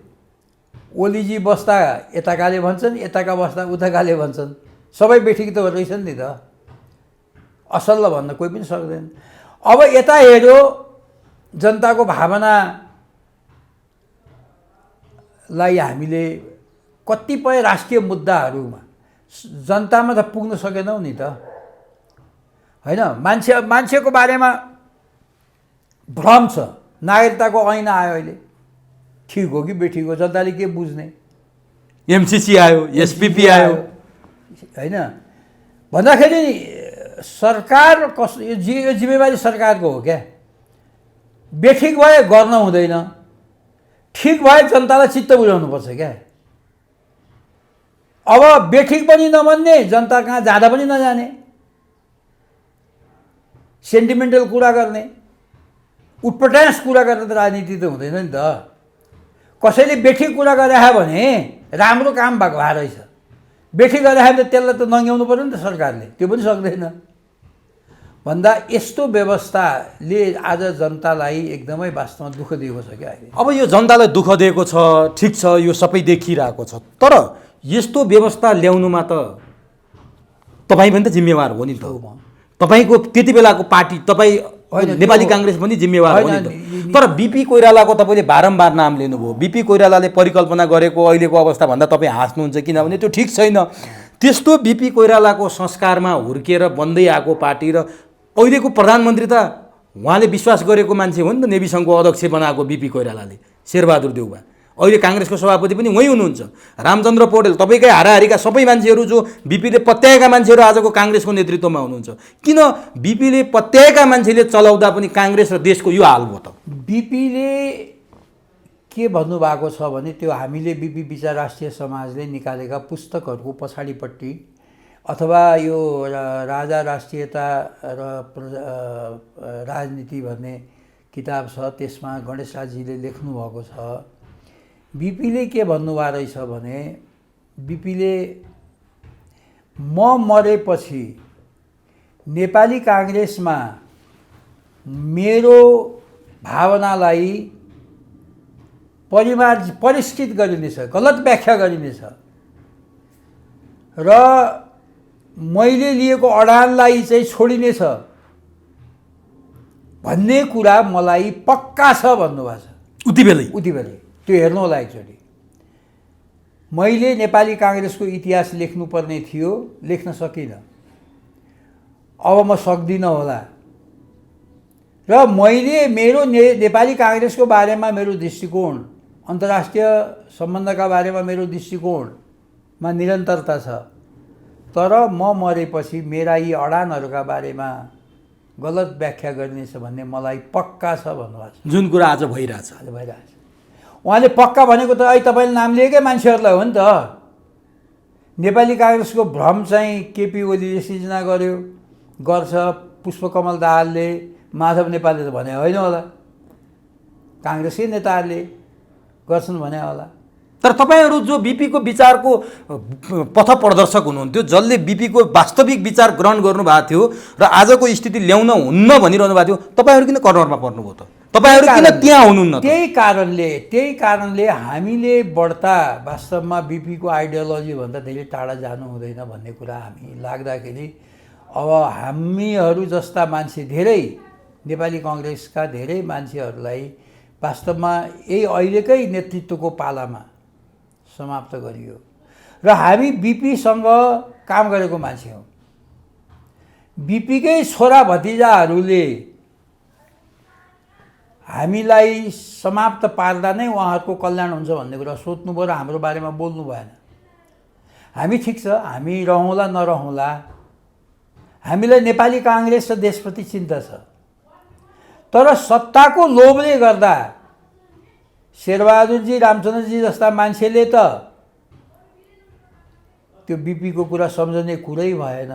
ओलीजी बस्दा यताकाले भन्छन्, यताका बस्दा उताकाले भन्छन्, सबै बेठिक त रहेछन् नि त। असल्ल भन्न कोही पनि सक्दैन। अब यता हेऱ्यो जनताको भावनालाई हामीले कतिपय राष्ट्रिय मुद्दाहरूमा जनतामा त पुग्न सकेनौँ नि त, होइन? मान्छेको बारेमा भ्रम छ। नागरिकताको ऐन आयो अहिले, ठिक हो कि बेठिक हो, जनताले के बुझ्ने? एमसिसी आयो, एसपिपी आयो, होइन? भन्दाखेरि सरकार यो जिम्मेवारी सरकारको हो क्या। बेठिक भए गर्न हुँदैन, ठिक भए जनतालाई चित्त बुझाउनुपर्छ क्या। अब बेठिक पनि नभन्ने, जनता कहाँ जाँदा पनि नजाने, सेन्टिमेन्टल कुरा गर्ने, उटपटास कुरा गरेर त राजनीति त हुँदैन नि त। कसैले बेठिक कुरा गरे भने राम्रो काम भएको भए रहेछ, बेठी गर्दाखेरि त त्यसलाई त नङ्ग्याउनु पऱ्यो नि त सरकारले, त्यो पनि सक्दैन भन्दा यस्तो व्यवस्थाले आज जनतालाई एकदमै वास्तवमा दुःख दिएको छ क्या अहिले। अब यो जनतालाई दुःख दिएको छ, ठिक छ, यो सबै देखिरहेको छ, तर यस्तो व्यवस्था ल्याउनुमा त तपाईँ पनि त जिम्मेवार हो नि त। तपाईँको त्यति बेलाको पार्टी, तपाईँ नेपाली काङ्ग्रेस पनि जिम्मेवार हो नि त। तर बिपी कोइरालाको तपाईँले बारम्बार नाम लिनुभयो। बिपी कोइरालाले परिकल्पना गरेको अहिलेको अवस्थाभन्दा तपाईँ हाँस्नुहुन्छ, किनभने त्यो ठिक छैन। त्यस्तो बिपी कोइरालाको संस्कारमा हुर्किएर बन्दै आएको पार्टी र अहिलेको प्रधानमन्त्री त उहाँले विश्वास गरेको मान्छे हो नि त, नेभी सङ्घको अध्यक्ष बनाएको बिपी कोइरालाले, शेरबहादुर देउवा। अहिले काङ्ग्रेसको सभापति पनि उही हुनुहुन्छ, रामचन्द्र पौडेल। तपाईँकै हाराहारीका सबै मान्छेहरू जो बिपीले पत्याएका मान्छेहरू आजको काङ्ग्रेसको नेतृत्वमा हुनुहुन्छ। किन बिपीले पत्याएका मान्छेले चलाउँदा पनि काङ्ग्रेस र देशको यो हाल भयो त? बिपीले के भन्नुभएको छ भने त्यो हामीले बिपी विचार राष्ट्रिय समाजले निकालेका पुस्तकहरूको पछाडिपट्टि अथवा यो राजा राष्ट्रियता र राजनीति भन्ने किताब छ, त्यसमा गणेश राजजीले लेख्नुभएको छ। बिपीले के भन्नुभएको रहेछ भने बिपीले म मरेपछि नेपाली काङ्ग्रेसमा मेरो भावनालाई परिष्कृत गरिनेछ, गलत व्याख्या गरिनेछ र मैले लिएको अडानलाई चाहिँ छोडिनेछ भन्ने कुरा मलाई पक्का छ भन्नुभएको छ। उति बेलै त्यो हेर्नु होला एकचोटि। मैले नेपाली काङ्ग्रेसको इतिहास लेख्नुपर्ने थियो, लेख्न सकिनँ, अब म सक्दिनँ होला र मैले मेरो नेपाली काङ्ग्रेसको बारेमा मेरो दृष्टिकोण, अन्तर्राष्ट्रिय सम्बन्धका बारेमा मेरो दृष्टिकोणमा निरन्तरता छ, तर म मरेपछि मेरा यी अडानहरूका बारेमा गलत व्याख्या गरिनेछ भन्ने मलाई पक्का छ भन्नुभएको छ। जुन कुरा आज भइरहेछ उहाँले पक्का भनेको त अहिले तपाईँले नाम लिएकै मान्छेहरूलाई हो नि त। नेपाली काङ्ग्रेसको भ्रम चाहिँ केपी ओलीले सिर्जना गर्छ, पुष्पकमल दाहालले, माधव नेपालले त भने होइन होला, काङ्ग्रेसकै नेताहरूले गर्छन् भने होला। तर तपाईँहरू जो बिपीको विचारको पथ प्रदर्शक हुनुहुन्थ्यो, जसले बिपीको वास्तविक विचार ग्रहण गर्नुभएको थियो र आजको स्थिति ल्याउन हुन्न भनिरहनु भएको थियो, तपाईँहरू किन कर्नरमा पर्नुभयो त? तपाईँहरू किन त्यहाँ हुनुहुन्न? त्यही कारणले हामीले बढ्ता वास्तवमा बिपीको आइडियोलोजी भन्दा धेरै टाढा जानु हुँदैन भन्ने कुरा हामी लाग्दाखेरि अब हामीहरू जस्ता मान्छे, धेरै नेपाली काङ्ग्रेसका धेरै मान्छेहरूलाई वास्तवमा यही अहिलेकै नेतृत्वको पालामा समाप्त गरियो र हामी बिपीसँग काम गरेको मान्छे हौँ। बिपीकै छोरा भतिजाहरूले हामीलाई समाप्त पार्दा नै उहाँहरूको कल्याण हुन्छ भन्ने कुरा सोच्नु भयो र हाम्रो बारेमा बोल्नु भएन। हामी ठिक छ, हामी रहँला नरहँला, हामीलाई नेपाली काङ्ग्रेस र देशप्रति चिन्ता छ, तर सत्ताको लोभले गर्दा शेरबहादुरजी, रामचन्द्रजी जस्ता मान्छेले त त्यो बिपीको कुरा सम्झने कुरै भएन।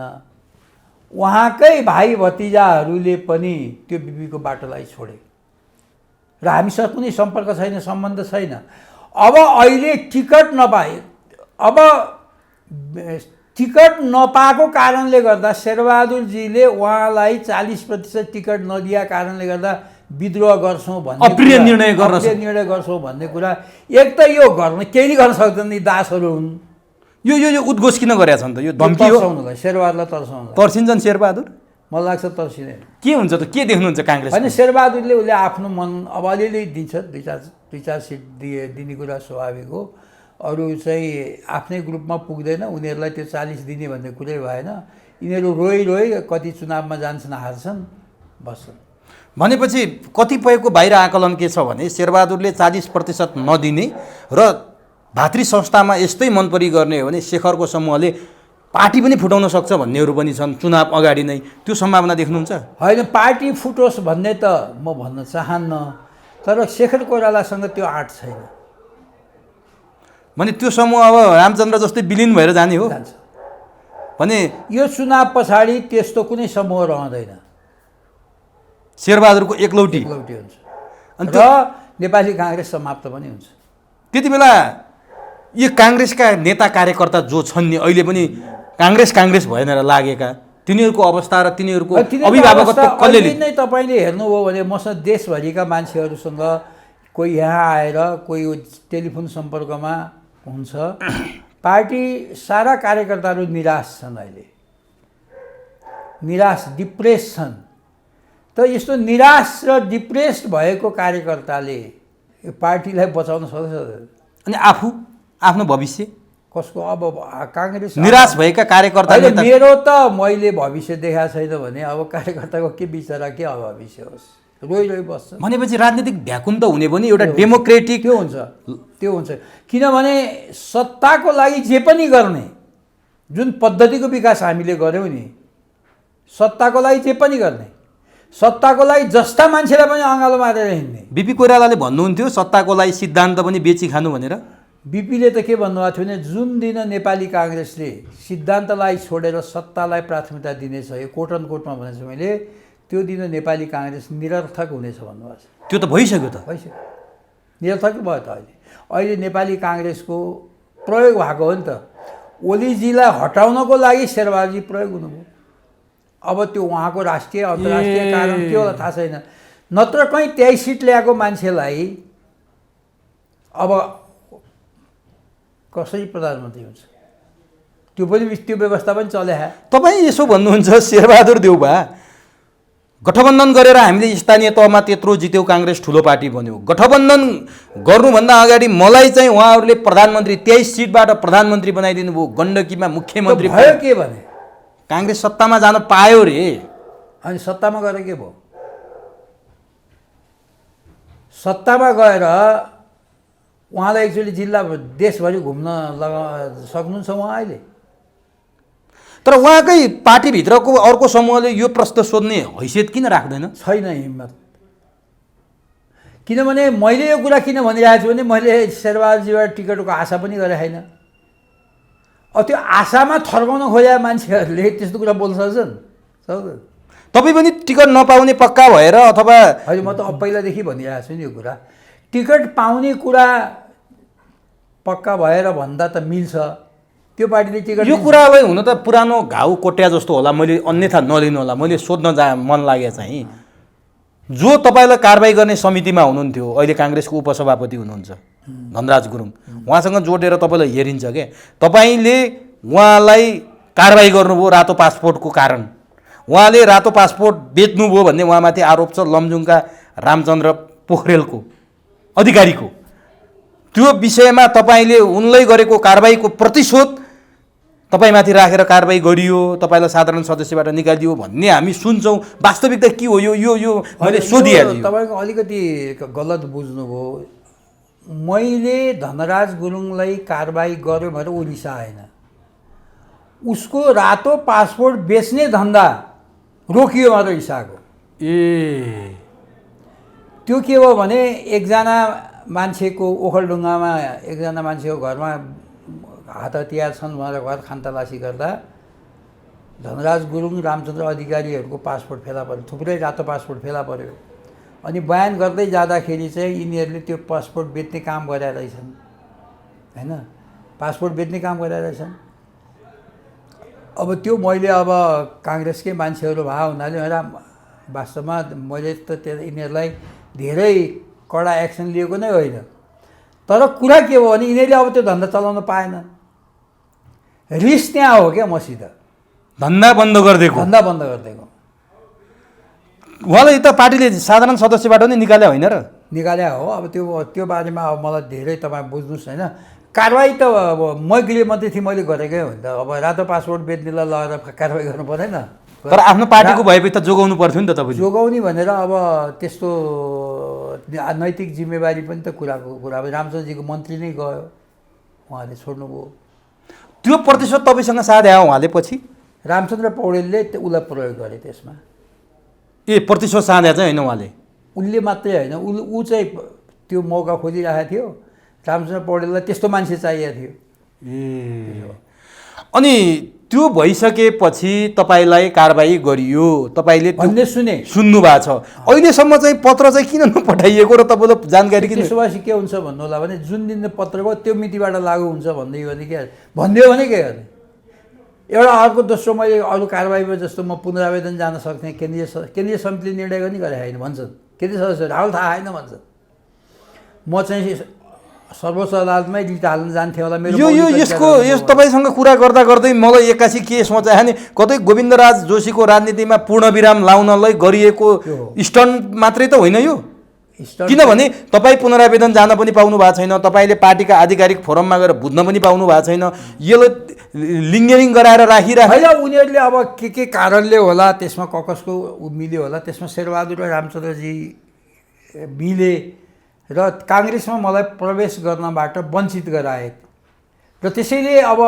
उहाँकै भाइ भतिजाहरूले पनि त्यो बिपीको बाटोलाई छोडे र हामीसँग कुनै सम्पर्क छैन, सम्बन्ध छैन। अब अहिले टिकट नपाएको कारणले गर्दा शेरबहादुरजीले उहाँलाई 40% टिकट नदिएको कारणले गर्दा विद्रोह गर्छौँ भन्ने, अप्रिय निर्णय गर्छौँ भन्ने कुरा, एक त यो गर्न केही गर्न सक्दैन, यी दासहरू हुन्। यो उद्घोष किन गरेका छन् त? यो धम्की हो शेरबहादुरलाई तर्साउनलाई। तर्सिन्छन् शेरबहादुर? मलाई लाग्छ तर्सिँदैन। के हुन्छ त? के देख्नुहुन्छ काङ्ग्रेस? होइन, शेरबहादुरले उसले आफ्नो मन अब अलिअलि दिन्छ, दुई चार सिट दिने कुरा स्वाभाविक हो। अरू चाहिँ आफ्नै ग्रुपमा पुग्दैन, उनीहरूलाई त्यो 40 दिने भन्ने कुरै भएन। यिनीहरू रोइ कति चुनावमा जान्छन्, हार्छन्, बस्छन्। भनेपछि कतिपयको बाहिर आकलन के छ भने शेरबहादुरले 40% नदिने र भातृ संस्थामा यस्तै मनपरी गर्ने हो भने शेखरको समूहले पार्टी पनि फुटाउन सक्छ भन्नेहरू पनि छन् चुनाव अगाडि नै। त्यो सम्भावना देख्नुहुन्छ? होइन, पार्टी फुटोस् भन्ने त म भन्न चाहन्न, तर शेखर कोइरालासँग त्यो आँट छैन। भने त्यो समूह अब रामचन्द्र जस्तै विलिन भएर जाने हो भने यो चुनाव पछाडि त्यस्तो कुनै समूह रहँदैन, शेरबहादुरको एकलौटी हुन्छ र नेपाली काङ्ग्रेस समाप्त पनि हुन्छ। त्यति बेला यो काङ्ग्रेसका नेता कार्यकर्ता जो छन् नि अहिले पनि काङ्ग्रेस भनेर लागेका तिनीहरूको अवस्था र तिनीहरूको अभिभावकत्व कसले अहिले नै तपाईँले हेर्नुभयो भने मसँग देशभरिका मान्छेहरूसँग कोही यहाँ आएर कोही टेलिफोन सम्पर्कमा हुन्छ। पार्टी सारा कार्यकर्ताहरू निराश छन्, अहिले निराश डिप्रेस छन्। त यस्तो निराश र डिप्रेस्ड भएको कार्यकर्ताले यो पार्टीलाई बचाउन सक्छ? अनि आफू आफ्नो भविष्य कसको? अब काङ्ग्रेस निराश भएका कार्यकर्ताले मेरो त मैले भविष्य देखाएको छैन भने अब कार्यकर्ताको के बिचरा के अब भविष्य होस्, रोइ बस्छ भनेपछि राजनीतिक भ्याकुम त हुने पनि एउटा डेमोक्रेटिक त्यो हुन्छ। किनभने सत्ताको लागि जे पनि गर्ने जुन पद्धतिको विकास हामीले गऱ्यौँ नि, सत्ताको लागि जे पनि गर्ने, सत्ताको लागि जस्ता मान्छेलाई पनि अँगालो मारेर हिँड्ने। बिपी कोइरालाले भन्नुहुन्थ्यो सत्ताको लागि सिद्धान्त पनि बेची खानु भनेर। बिपीले त के भन्नुभएको थियो भने जुन दिन नेपाली काङ्ग्रेसले सिद्धान्तलाई छोडेर सत्तालाई प्राथमिकता दिनेछ, यो कोट एन्ड कोटमा भनेको छु मैले, त्यो दिन नेपाली काङ्ग्रेस निरर्थक हुनेछ भन्नुभएको छ। त्यो त भइसक्यो, भइसक्यो, निरर्थक भयो त। अहिले नेपाली काङ्ग्रेसको प्रयोग भएको हो नि त। ओलीजीलाई हटाउनको लागि शेरबहादुरजी प्रयोग हुनुभयो। अब त्यो उहाँको राष्ट्रिय अन्तर्राष्ट्रिय कारण के होला थाहा छैन। नत्र कहीँ 23 सिट ल्याएको मान्छेलाई अब कसरी प्रधानमन्त्री हुन्छ? त्यो व्यवस्था पनि चले। तपाईँ यसो भन्नुहुन्छ शेरबहादुर देउबा गठबन्धन गरेर हामीले स्थानीय तहमा त्यत्रो जित्यौँ, काङ्ग्रेस ठुलो पार्टी बन्यो। गठबन्धन गर्नुभन्दा अगाडि मलाई चाहिँ उहाँहरूले प्रधानमन्त्री 23 सिटबाट प्रधानमन्त्री बनाइदिनु भयो, गण्डकीमा मुख्यमन्त्री भयो। के भने काङ्ग्रेस सत्तामा जान पायो रे। अनि सत्तामा गएर के भयो? सत्तामा गएर उहाँलाई एक्चुअली जिल्ला देशभरि घुम्न सक्नुहुन्छ उहाँ अहिले। तर उहाँकै पार्टीभित्रको अर्को समूहले यो प्रश्न सोध्ने हैसियत किन राख्दैन? छैन हिम्मत। किनभने मैले यो कुरा किन भनिरहेको छु भने मैले शेरबहादुरजीबाट टिकटको आशा पनि गरेको छैन। अब त्यो आशामा थर्काउन खोजेका मान्छेहरूले त्यस्तो कुरा बोल्न सक्छन्? तपाईँ पनि टिकट नपाउने पक्का भएर अथवा? होइन, म त अब पहिलादेखि भनिरहेको छु नि यो कुरा। टिकट पाउने कुरा पक्का भएर भन्दा त मिल्छ। त्यो पार्टीले टिकट यो कुरालाई हुन त पुरानो घाउ कोट्या जस्तो होला, मैले अन्यथा नलिनु होला। मैले सोध्न मन लागे चाहिँ जो तपाईँलाई कारबाही गर्ने समितिमा हुनुहुन्थ्यो, अहिले काङ्ग्रेसको उपसभापति हुनुहुन्छ धनराज गुरुङ, उहाँसँग जोडेर तपाईँलाई हेरिन्छ के? तपाईँले उहाँलाई कारबाही गर्नुभयो रातो पासपोर्टको कारण। उहाँले रातो पासपोर्ट बेच्नुभयो भन्ने उहाँमाथि आरोप छ, लमजुङका रामचन्द्र पोखरेलको अधिकारीको। त्यो विषयमा तपाईँले उनलाई गरेको कारबाहीको प्रतिशोध तपाईँमाथि राखेर कारबाही गरियो, तपाईँलाई साधारण सदस्यबाट निकालिदियो भन्ने हामी सुन्छौँ। वास्तविकता के हो? यो मैले सोधिहालेँ। तपाईँको अलिकति गलत बुझ्नुभयो। मैले धनराज गुरुङलाई कारबाही गर्यो भनेर ऊ रिसाएन। उसको रातो पासपोर्ट बेच्ने धन्दा रोकियो भनेर रिसाएको। त्यो के हो भने एकजना मान्छेको ओखलढुङ्गामा एकजना मान्छेको घरमा हात हतियार छन् भनेर घर खानतलासी गर्दा धनराज गुरुङ रामचन्द्र अधिकारीहरूको पासपोर्ट फेला पऱ्यो, थुप्रै रातो पासपोर्ट फेला पऱ्यो। अनि बयान गर्दै जाँदाखेरि चाहिँ यिनीहरूले त्यो पासपोर्ट बेच्ने काम गरेर रहेछन्, होइन, पासपोर्ट बेच्ने काम गरेर रहेछन्। अब त्यो मैले अब काङ्ग्रेसकै मान्छेहरू भए हुनाले वास्तवमा मैले त यिनीहरूलाई धेरै कडा एक्सन लिएको नै होइन। तर कुरा के हो भने यिनीहरूले अब त्यो धन्दा चलाउन पाएन। रिस त्यहाँ हो क्या मसित। धन्दा बन्द गरिदिएको। उहाँलाई त पार्टीले साधारण सदस्यबाट नै निकाले होइन र? निकाले हो। अब त्यो बारेमा अब मलाई धेरै तपाईँ बुझ्नुहोस् होइन। कारवाही त अब म गृहमन्त्री थिएँ, मैले गरेकै हो नि त। अब रातो पासपोर्ट बेच्नेलाई लगेर कारवाही गर्नु परेन? तर आफ्नो पार्टीको भएपछि त जोगाउनु पर्थ्यो नि त तपाईँले। जोगाउने भनेर अब त्यस्तो नैतिक जिम्मेवारी पनि त कुराको कुरा। अब रामचन्द्रजीको मन्त्री नै गयो, उहाँले छोड्नुभयो। त्यो प्रतिशोध तपाईँसँग साधे आयो उहाँले पछि? रामचन्द्र पौडेलले उसलाई प्रयोग गरे त्यसमा। प्रतिशोध साधे चाहिँ होइन उहाँले? उसले मात्रै होइन, ऊ चाहिँ त्यो मौका खोजिरहेको थियो। रामचन्द्र पौडेललाई त्यस्तो मान्छे चाहिएको थियो। अनि त्यो भइसकेपछि तपाईँलाई कारबाही गरियो, तपाईँले त्यो भन्ने सुने। सुन्नु भएको छ। अहिलेसम्म चाहिँ पत्र चाहिँ किन नपठाइएको र तपाईँलाई जानकारी किन? त्यसो भएपछि के हुन्छ भन्नु होला भने जुन दिन पत्र भयो त्यो मितिबाट लागु हुन्छ भन्दै हो भने के भनिदियो भने के गर्ने? एउटा अर्को दोस्रो मैले अरू कारबाहीमा जस्तो म पुनरावेदन जान सक्थेँ, केन्द्रीय समितिले निर्णय पनि गरेको होइन भन्छन्, केन्द्रीय सदस्यहरू हाल थाहा होइन भन्छन्। म चाहिँ सर्वोच्च अदालतमै रिट हाल्न जान्थेँ होला। मेरो यस तपाईँसँग कुरा गर्दा गर्दै मलाई एक्कासी के सोच आयो भने कतै गोविन्दराज जोशीको राजनीतिमा पूर्णविराम लाउनलाई गरिएको स्टन्ट मात्रै त होइन यो। किनभने तपाईँ पुनरावेदन जान पनि पाउनु भएको छैन, तपाईँले पार्टीका आधिकारिक फोरममा गएर बुझ्न पनि पाउनु भएको छैन, यसलाई लिङ्गरिङ गराएर होइन। उनीहरूले अब के कारणले होला, त्यसमा ककसको मिल्यो होला, त्यसमा शेरबहादुर र रामचन्द्रजी मिले र काङ्ग्रेसमा मलाई प्रवेश गर्नबाट वञ्चित गराए र त्यसैले अब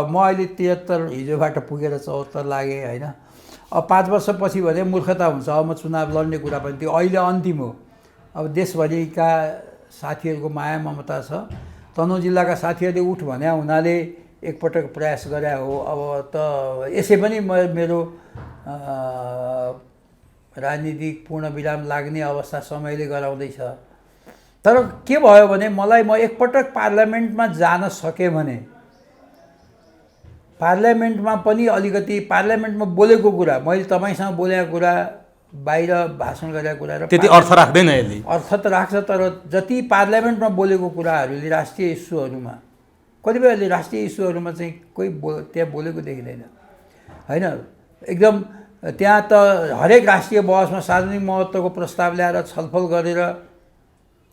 म अहिले 73 हिजोबाट पुगेर 74 लागेँ होइन। अब 5 वर्षपछि भने मूर्खता हुन्छ। अब म चुनाव लड्ने कुरा पनि त्यो अहिले अन्तिम हो। अब देशभरिका साथीहरूको माया ममता छ। तनहुँ जिल्लाका साथीहरूले उठ भने हुनाले एकपटक प्रयास गरे हो। अब त यसै पनि मेरो राजनीतिक पूर्णविराम लाग्ने अवस्था समयले गराउँदैछ। तर के भयो भने मलाई म एकपटक पार्लियामेन्टमा जान सकेँ भने पार्लियामेन्टमा पनि अलिकति पार्लियामेन्टमा बोलेको कुरा, मैले तपाईँसँग बोलेको कुरा, बाहिर भाषण गरेको कुरा र त्यति अर्थ राख्दैन। यसले अर्थ त राख्छ, तर जति पार्लियामेन्टमा बोलेको कुराहरूले राष्ट्रिय इस्युहरूमा, कतिपयले राष्ट्रिय इस्युहरूमा चाहिँ कोही त्यहाँ बोलेको देखिँदैन होइन। एकदम त्यहाँ त हरेक राष्ट्रिय बहसमा सार्वजनिक महत्त्वको प्रस्ताव ल्याएर छलफल गरेर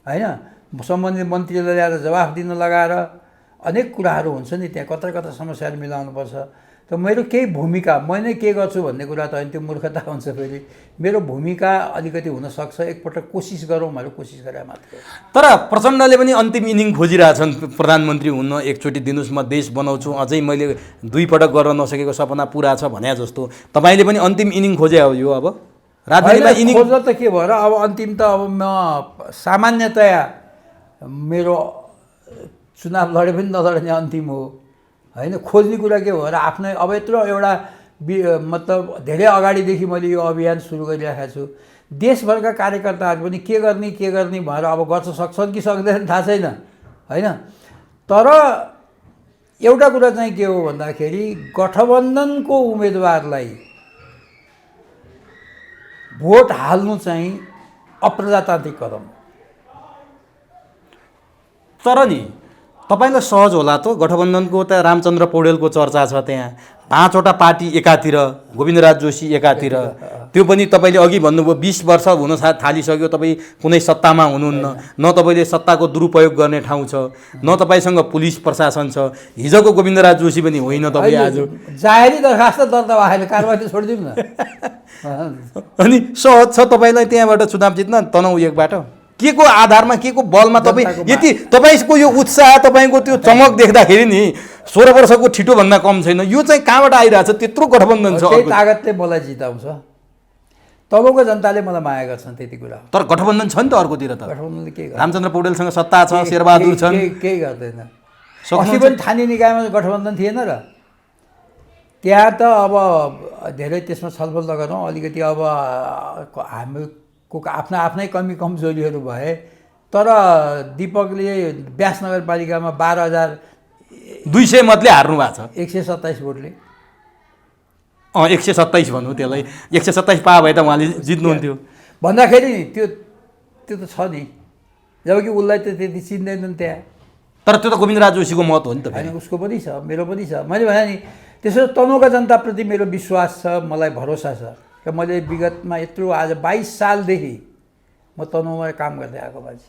होइन, सम्बन्धित मन्त्रीलाई ल्याएर जवाफ दिन लगाएर अनेक कुराहरू हुन्छ नि त्यहाँ, कता कता समस्याहरू मिलाउनुपर्छ। त मेरो केही भूमिका मै नै के गर्छु भन्ने कुरा त होइन, त्यो मूर्खता हुन्छ। फेरि मेरो भूमिका अलिकति हुनसक्छ, एकपटक कोसिस गरौँ भनेर कोसिस गरे मात्र। तर प्रचण्डले पनि अन्तिम इनिङ खोजिरहेछन्, प्रधानमन्त्री हुन एकचोटि दिनुहोस्, म देश बनाउँछु, अझै मैले 2 पटक गर्न नसकेको सपना पुरा छ भने जस्तो तपाईँले पनि अन्तिम इनिङ खोजे हो। यो अब राजनीतिमा इनिङ खोज्दा त के भयो र, अब अन्तिम त अब म सामान्यतया मेरो चुनाव लडे पनि नलड्ने अन्तिम हो होइन। खोज्ने कुरा के हो र आफ्नै अब यत्रो एउटा मतलब धेरै अगाडिदेखि मैले यो अभियान सुरु गरिरहेको छु। देशभरका कार्यकर्ताहरू पनि के गर्ने भएर अब गर्न सक्छन् कि सक्दैनन् थाहा छैन होइन। तर एउटा कुरा चाहिँ के हो भन्दाखेरि गठबन्धनको उम्मेदवारलाई भोट हाल्नु चाहिँ अप्रजातान्त्रिक कदम। तर नि तपाईँलाई सहज होला त, गठबन्धनको त रामचन्द्र पौडेलको चर्चा छ, त्यहाँ 5वटा पार्टी एकातिर, गोविन्दराज जोशी एकातिर। त्यो पनि तपाईँले अघि भन्नुभयो 20 वर्ष हुन थालिसक्यो, तपाईँ कुनै सत्तामा हुनुहुन्न, न तपाईँले सत्ताको दुरुपयोग गर्ने ठाउँ छ, न तपाईँसँग पुलिस प्रशासन छ। हिजोको गोविन्दराज जोशी पनि होइन तपाईँ आज। जाहेरी दरखास्त दर्ता भएन, कारबाही छोडिदिउँ न। अनि सहज छ तपाईँलाई त्यहाँबाट चुनाव जित्न तनहुँ एकबाट? के को आधारमा, के को बलमा तपाईँ यति, तपाईँको यो उत्साह, तपाईँको त्यो चमक देख्दाखेरि नि 16 वर्षको ठिटोभन्दा कम छैन। यो चाहिँ कहाँबाट आइरहेछ? त्यत्रो गठबन्धन छ, त्यही तागतले मलाई जिताउँछ। तबको जनताले मलाई माया गर्छन्, त्यति कुरा। तर गठबन्धन छ नि त अर्कोतिर त। गठबन्धनले के गर्छ? रामचन्द्र पौडेलसँग सत्ता छ, शेरबहादुर छन्, केही गर्दैन। अस्ति पनि ठानी निकायमा गठबन्धन थिएन र त्यहाँ त अब धेरै त्यसमा छलफल नगरौँ, अलिकति अब हामीको आफ्नै कमी कमजोरीहरू भए। तर दीपकले व्यास नगरपालिकामा 12,200 मतले हार्नु भएको छ, 127 भोटले। 127 भनौँ त्यसलाई, 127 पाए भए त उहाँले जित्नुहुन्थ्यो भन्दाखेरि नि त्यो त छ नि, जबकि उसलाई त त्यति चिन्दैनन् त्यहाँ। तर त्यो त गोविन्दराज जोशीको मत हो नि त। होइन, उसको पनि छ, मेरो पनि छ। मैले भने नि त्यसो तनहुँका जनताप्रति मेरो विश्वास छ, मलाई भरोसा छ। र मैले विगतमा यत्रो आज 22 सालदेखि म तनहुँमा काम गर्दै आएको मान्छे।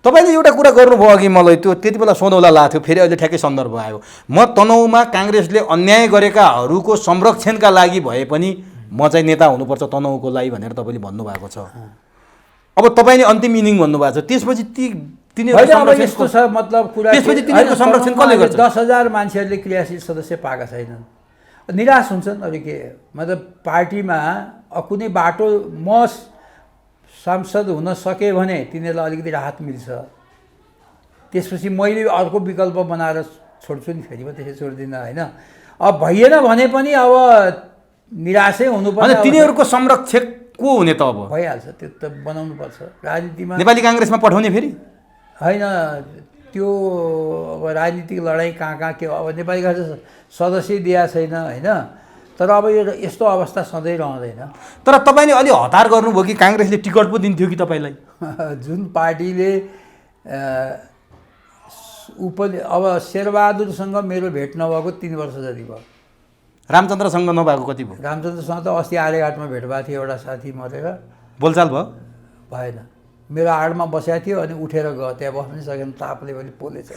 तपाईँले एउटा कुरा गर्नुभयो अघि, मलाई त्यो त्यति बेला सोधौला लाग्थ्यो, फेरि अहिले ठ्याक्कै सन्दर्भ आयो। म तनहुँमा काङ्ग्रेसले अन्याय गरेकाहरूको संरक्षणका लागि भए पनि म चाहिँ नेता हुनुपर्छ तनहुँको लागि भनेर तपाईँले भन्नुभएको छ। अब तपाईँले अन्तिम इनिङ भन्नुभएको छ, त्यसपछि तिनीहरू यस्तो छ मतलब कुरा, त्यसपछि तिनीहरूको संरक्षण कसले गर्छ? 10,000 मान्छेहरूले क्रियाशील सदस्य पाएका छैनन्, निराश हुन्छन्। अरू के मतलब पार्टीमा कुनै बाटो म सांसद हुन सकेँ भने तिनीहरूलाई अलिकति राहत मिल्छ। त्यसपछि मैले अर्को विकल्प बनाएर छोड्छु नि, फेरि म त्यसै छोड्दिनँ होइन। अब भइएन भने पनि अब निराशै हुनुपर्ने। अनि तिनीहरूको संरक्षक को हुने त अब? भइहाल्छ, त्यो त बनाउनुपर्छ राजनीतिमा। नेपाली काङ्ग्रेसमा पठाउने फेरि होइन, त्यो अब राजनीतिक लडाइँ कहाँ के अब नेपाली काङ्ग्रेस सदस्य दिएको छैन होइन। तर अब यो यस्तो अवस्था सधैँ रहँदैन। तर तपाईँले अलि हतार गर्नुभयो कि काङ्ग्रेसले टिकट पो दिन्थ्यो कि तपाईँलाई? जुन पार्टीले अब शेरबहादुरसँग मेरो भेट नभएको 3 वर्ष जति भयो। रामचन्द्रसँग नभएको कति भयो? रामचन्द्रसँग त अस्ति आर्यघाटमा भेट भएको थियो, एउटा साथी मरेर बोलचाल भयो? भएन। मेरो आडमा बसेको थियो अनि उठेर गयो, त्यहाँ बस्नै सकेन, तापले पनि पोलेछ।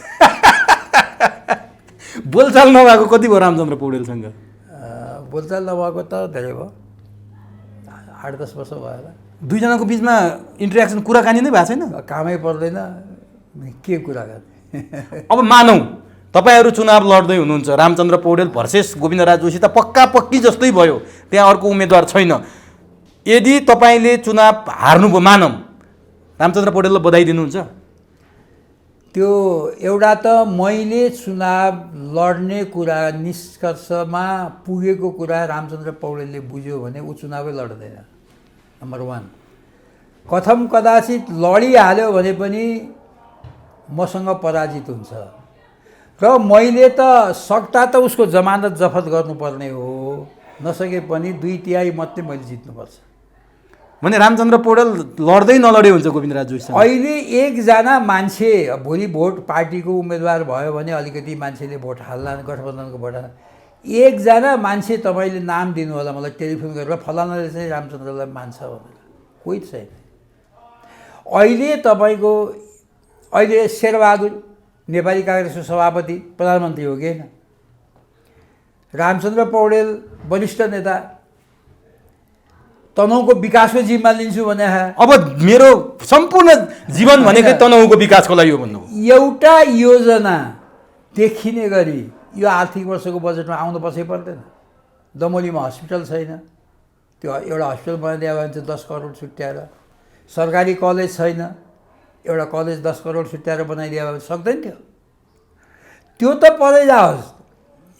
बोलचाल नभएको कति भयो रामचन्द्र पौडेलसँग? बोलचाल नभएको त धेरै भयो, 8-10 वर्ष भयो होला। दुईजनाको बिचमा इन्टरेक्सन कुराकानी नै भएको छैन? कामै पर्दैन, के कुरा गर्ने। अब मानौँ तपाईँहरू चुनाव लड्दै हुनुहुन्छ, रामचन्द्र पौडेल भर्सेस गोविन्दराज जोशी त पक्का पक्की जस्तै भयो, त्यहाँ अर्को उम्मेदवार छैन। यदि तपाईँले चुनाव हार्नुभयो, मानौँ रामचन्द्र पौडेललाई बधाई दिनुहुन्छ? त्यो एउटा त मैले चुनाव लड्ने कुरा निष्कर्षमा पुगेको कुरा रामचन्द्र पौडेलले बुझ्यो भने ऊ चुनावै लड्दैन, नम्बर 1। कथम कदाचित लडिहाल्यो भने पनि मसँग पराजित हुन्छ र मैले त सक्दा त उसको जमानत जफत गर्नुपर्ने हो, नसके पनि 2/3 मात्रै मैले जित्नुपर्छ। भने रामचन्द्र पौडेल लड्दै नलडे हुन्छ गोविन्दराज जोशीसँग? अहिले एकजना मान्छे भोलि भोट पार्टीको उम्मेदवार भयो भने अलिकति मान्छेले भोट हाल्ला, गठबन्धनको भोट हाल्ला। एकजना मान्छे तपाईँले नाम दिनु होला मलाई टेलिफोन गरेर, फलानाले चाहिँ रामचन्द्रलाई मान्छ भनेर, कोही छैन। अहिले तपाईँको अहिले शेरबहादुर नेपाली काङ्ग्रेसको सभापति प्रधानमन्त्री हो कि होइन? रामचन्द्र पौडेल वरिष्ठ नेता, तनहुँको विकासको जिम्मा लिन्छु भने अब मेरो सम्पूर्ण जीवन भनेकै तनहुँको विकासको लागि हो भन्नु। एउटा योजना देखिने गरी यो आर्थिक वर्षको बजेटमा आउनुपर्छै पर्दैन। दमोलीमा हस्पिटल छैन, त्यो एउटा हस्पिटल बनाइदियो भने चाहिँ 10 करोड छुट्याएर। सरकारी कलेज छैन, एउटा कलेज 10 करोड छुट्याएर बनाइदियो भने सक्दैन थियो? त्यो त परै जाओस्,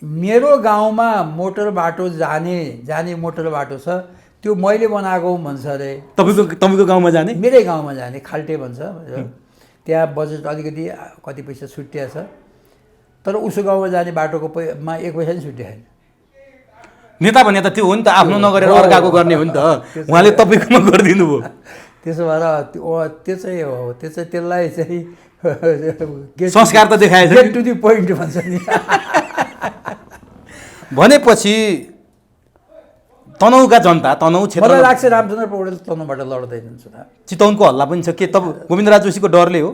मेरो गाउँमा मोटर बाटो जाने मोटर बाटो छ, त्यो मैले बनाएको भन्छ अरे। तपाईँको गाउँमा जाने? मेरै गाउँमा जाने, खाल्टे भन्छ, त्यहाँ बजेट अलिकति कति पैसा छुट्टिया छ, तर उसको गाउँमा जाने बाटोको मा 1 पैसा पनि छुट्टिया छैन। नेता भने त त्यो हो नि त, आफ्नो नगरेर अर्काको गर्ने हो नि त, उहाँले तपाईँकोमा गरिदिनु भयो। त्यसो भएर त्यो चाहिँ हो, त्यो चाहिँ त्यसलाई चाहिँ संस्कार त देखाएछ, गेट टु दि पोइन्ट भन्छ नि। भनेपछि तनहुँका जनता, तनहुँ क्षेत्र, मलाई लाग्छ रामचन्द्र पौडेल तनहुँबाट लड्दैन चुनाव। चितवनको हल्ला पनि छ के तब गोविन्दराज जोशीको डरले हो?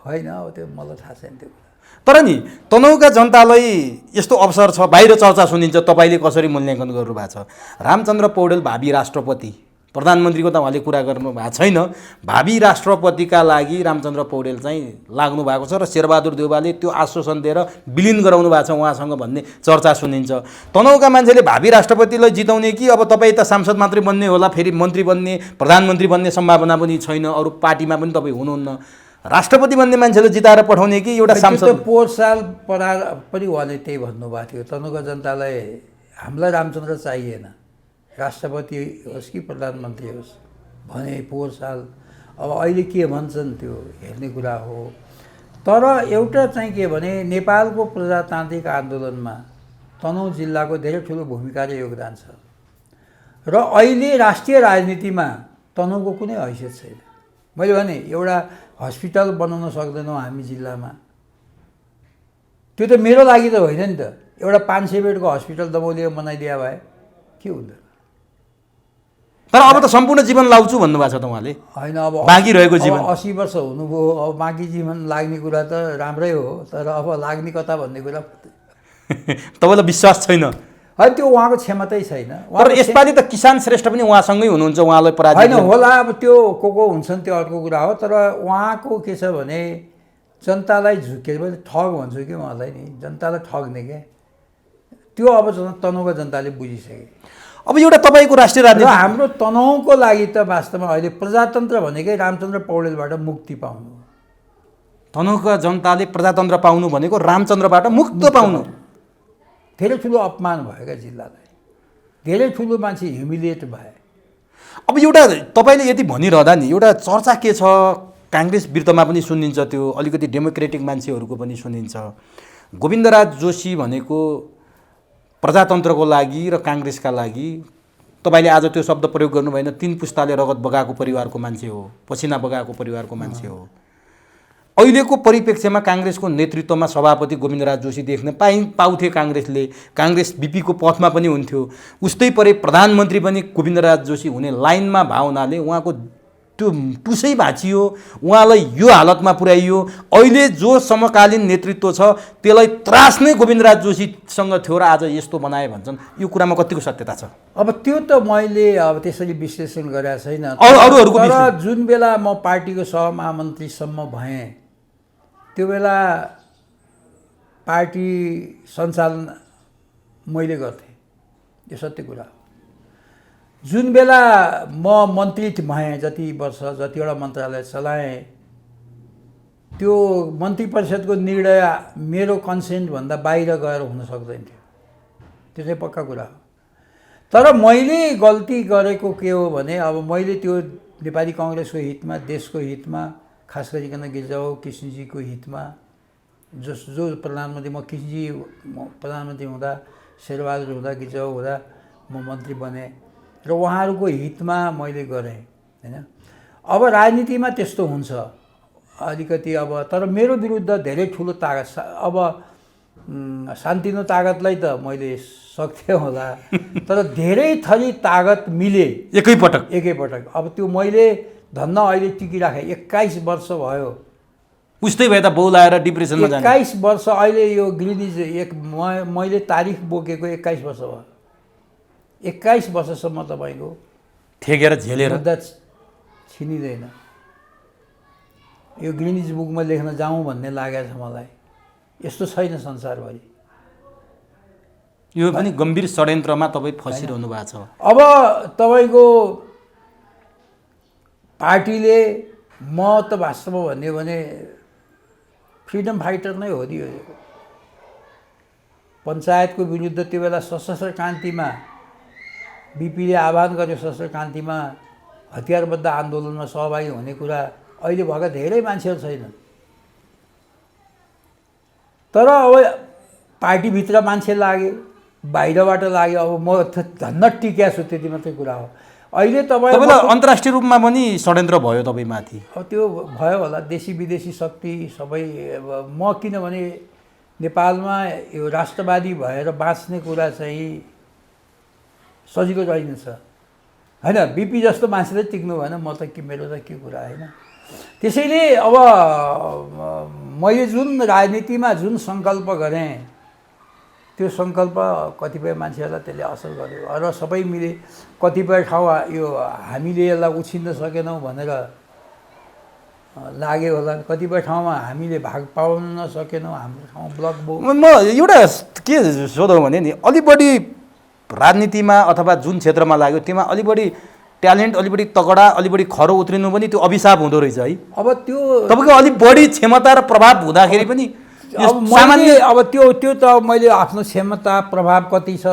होइन, अब त्यो मलाई थाहा छैन त्यो कुरा। तर नि तनहुँका जनतालाई यस्तो अवसर छ, बाहिर चर्चा सुनिन्छ, तपाईँले कसरी मूल्याङ्कन गर्नुभएको छ? रामचन्द्र पौडेल भावी राष्ट्रपति, प्रधानमन्त्रीको त उहाँले कुरा गर्नु भएको छैन, भावी राष्ट्रपतिका लागि रामचन्द्र पौडेल चाहिँ लाग्नु भएको छ र शेरबहादुर देउवाले त्यो आश्वासन दिएर विलिन गराउनु भएको छ उहाँसँग भन्ने चर्चा सुनिन्छ। तनहुँका मान्छेले भावी राष्ट्रपतिलाई जिताउने कि अब तपाईँ त सांसद मात्रै बन्ने होला, फेरि मन्त्री बन्ने, प्रधानमन्त्री बन्ने सम्भावना पनि छैन, अरू पार्टीमा पनि तपाईँ हुनुहुन्न, राष्ट्रपति बन्ने मान्छेले जिताएर पठाउने कि एउटा सांसद? पोहोर साल पनि उहाँले त्यही भन्नुभएको थियो, तनहुँका जनतालाई हामीलाई रामचन्द्र चाहिएन, राष्ट्रपति होस् कि प्रधानमन्त्री होस् भने पोहोर साल। अब अहिले के भन्छन् त्यो हेर्ने कुरा हो। तर एउटा चाहिँ के भने नेपालको प्रजातान्त्रिक आन्दोलनमा तनहुँ जिल्लाको धेरै ठुलो भूमिका र योगदान छ र अहिले राष्ट्रिय राजनीतिमा तनहुँको कुनै हैसियत छैन। मैले भने एउटा हस्पिटल बनाउन सक्दैनौँ हामी जिल्लामा, त्यो त मेरो लागि त होइन नि त। एउटा 500 बेडको हस्पिटल दमौलीमा बनाइदिया भए के हुँदैन? तर अब त सम्पूर्ण जीवन लाउँछु भन्नुभएको छ त उहाँले। होइन, अब बाँकी रहेको जीवन 80 वर्ष हुनुभयो, अब बाँकी जीवन लाग्ने कुरा त राम्रै हो, तर अब लाग्ने कता भन्ने कुरा तपाईँलाई विश्वास छैन? है, त्यो उहाँको क्षमतै छैन। तर यसपालि त किसान श्रेष्ठ पनि उहाँसँगै हुनुहुन्छ, उहाँलाई पराजित होइन होला, अब त्यो को हुन्छन् त्यो अर्को कुरा हो। तर उहाँको के छ भने जनतालाई झुके पनि ठग भन्छु कि उहाँलाई नि, जनतालाई ठग्ने क्या, त्यो अब तनहुँको जनताले बुझिसके। अब एउटा तपाईँको राष्ट्रिय राजनीति, हाम्रो तनहुँको लागि त वास्तवमा अहिले प्रजातन्त्र भनेकै रामचन्द्र पौडेलबाट मुक्ति पाउनु। तनहुँका जनताले प्रजातन्त्र पाउनु भनेको रामचन्द्रबाट मुक्त पाउनु, धेरै ठुलो अपमान भयो क्या जिल्लालाई, धेरै ठुलो मान्छे ह्युमिलिएट भए। अब एउटा तपाईँले यति भनिरहँदा नि एउटा चर्चा के छ, काङ्ग्रेस वृत्तमा पनि सुनिन्छ, त्यो अलिकति डेमोक्रेटिक मान्छेहरूको पनि सुनिन्छ, गोविन्दराज जोशी भनेको प्रजातन्त्रको लागि र काङ्ग्रेसका लागि, तपाईँले आज त्यो शब्द प्रयोग गर्नु भएन, 3 पुस्ताले रगत बगाएको परिवारको मान्छे हो, पसिना बगाएको परिवारको मान्छे हो। अहिलेको परिप्रेक्ष्यमा काङ्ग्रेसको नेतृत्वमा सभापति गोविन्दराज जोशी देख्न पाउँथे काङ्ग्रेसले, काङ्ग्रेस बिपीको पथमा पनि हुन्थ्यो। उस्तै परे प्रधानमन्त्री पनि गोविन्दराज जोशी हुने लाइनमा भए हुनाले उहाँको त्यो टुसै भाँचियो, उहाँलाई यो हालतमा पुर्याइयो। अहिले जो समकालीन नेतृत्व छ त्यसलाई त्रास नै गोविन्दराज जोशीसँग थियो र आज यस्तो बनाए भन्छन्, यो कुरामा कतिको सत्यता छ? अब त्यो त मैले अब त्यसरी विश्लेषण गरेको छैन, अरूहरूको तर जुन बेला म पार्टीको सहमहामन्त्रीसम्म भएँ त्यो बेला पार्टी सञ्चालन मैले गर्थेँ, यो सत्य कुरा हो। जुन बेला म मन्त्री भएँ, जति वर्ष जतिवटा मन्त्रालय चलाएँ, त्यो मन्त्री परिषदको निर्णय मेरो कन्सेन्टभन्दा बाहिर गएर हुन सक्दैन थियो, त्यो चाहिँ पक्का कुरा हो। तर मैले गल्ती गरेको के हो भने अब मैले त्यो नेपाली काङ्ग्रेसको हितमा, देशको हितमा, खास गरिकन गिरिजाबाबु कृष्णजीको हितमा, जो प्रधानमन्त्री, म कृष्णजी प्रधानमन्त्री हुँदा, शेरबहादुर हुँदा, गिरिजाबाबु हुँदा म मन्त्री बने र उहाँहरूको हितमा मैले गरेँ हैन। अब राजनीतिमा त्यस्तो हुन्छ अलिकति, अब तर मेरो विरुद्ध धेरै ठुलो तागत, अब शान्तिनो तागतलाई त मैले सक्थेँ होला, तर धेरै थरी तागत मिले एकैपटक। अब त्यो मैले धन्न अहिले टिकिराखेँ, 21 वर्ष भयो। उस्तै भए त बौल आएर डिप्रेसनमा जाने। 21 वर्ष अहिले यो ग्रिनिज मैले तारिख बोकेको 21 वर्ष भयो। 21 वर्षसम्म तपाईँको ठेकेर झेलेर मुद्दा छिनिँदैन। यो ग्रिनिज बुकमा लेख्न जाउँ भन्ने लागेको छ मलाई, यस्तो छैन संसारभरि। यो पनि गम्भीर षड्यन्त्रमा तपाईँ फसिरहनु भएको छ। अब तपाईँको पार्टीले, म त वास्तवमा भन्यो भने फ्रिडम फाइटर नै हो दियो। पञ्चायतको विरुद्ध त्यो बेला सशस्त्र क्रान्तिमा बिपीले आह्वान गर्यो, सशस्त्र क्रान्तिमा हतियारबद्ध आन्दोलनमा सहभागी हुने कुरा अहिले भएका धेरै मान्छेहरू छैनन्। तर अब पार्टीभित्र मान्छे लाग्यो, बाहिरबाट लाग्यो, अब म धन्न टिक्या छु, त्यति मात्रै कुरा हो। अहिले तपाईँलाई अन्तर्राष्ट्रिय रूपमा पनि षड्यन्त्र भयो तपाईँमाथि? अब त्यो भयो होला, देशी विदेशी शक्ति सबै। म किनभने नेपालमा यो राष्ट्रवादी भएर बाँच्ने कुरा चाहिँ सजिलो रहेनछ हैन। बिपी जस्तो मान्छेले टिक्नु भएन, म त मेरो त के कुरा हैन। त्यसैले अब मैले जुन राजनीतिमा जुन सङ्कल्प गरेँ, त्यो सङ्कल्प कतिपय मान्छेहरूलाई त्यसले असर गर्यो र सबै मिले कतिपय ठाउँ यो हामीले यसलाई उछिन्न सकेनौँ भनेर लाग्यो होला, कतिपय ठाउँमा हामीले भाग पाउन नसकेनौँ, हाम्रो ठाउँ ब्लक भयो। म एउटा के सोधौँ भने नि, अलि बढी राजनीतिमा अथवा जुन क्षेत्रमा लाग्यो त्यसमा अलि बढी ट्यालेन्ट, अलि बढी तगडा, अलि बढी खरो उत्रिनु पनि त्यो अभिशाप हुँदो रहेछ है। अब त्यो तपाईँको अलि बढी क्षमता र प्रभाव हुँदाखेरि पनि सामान्य, अब त्यो त मैले आफ्नो क्षमता प्रभाव कति छ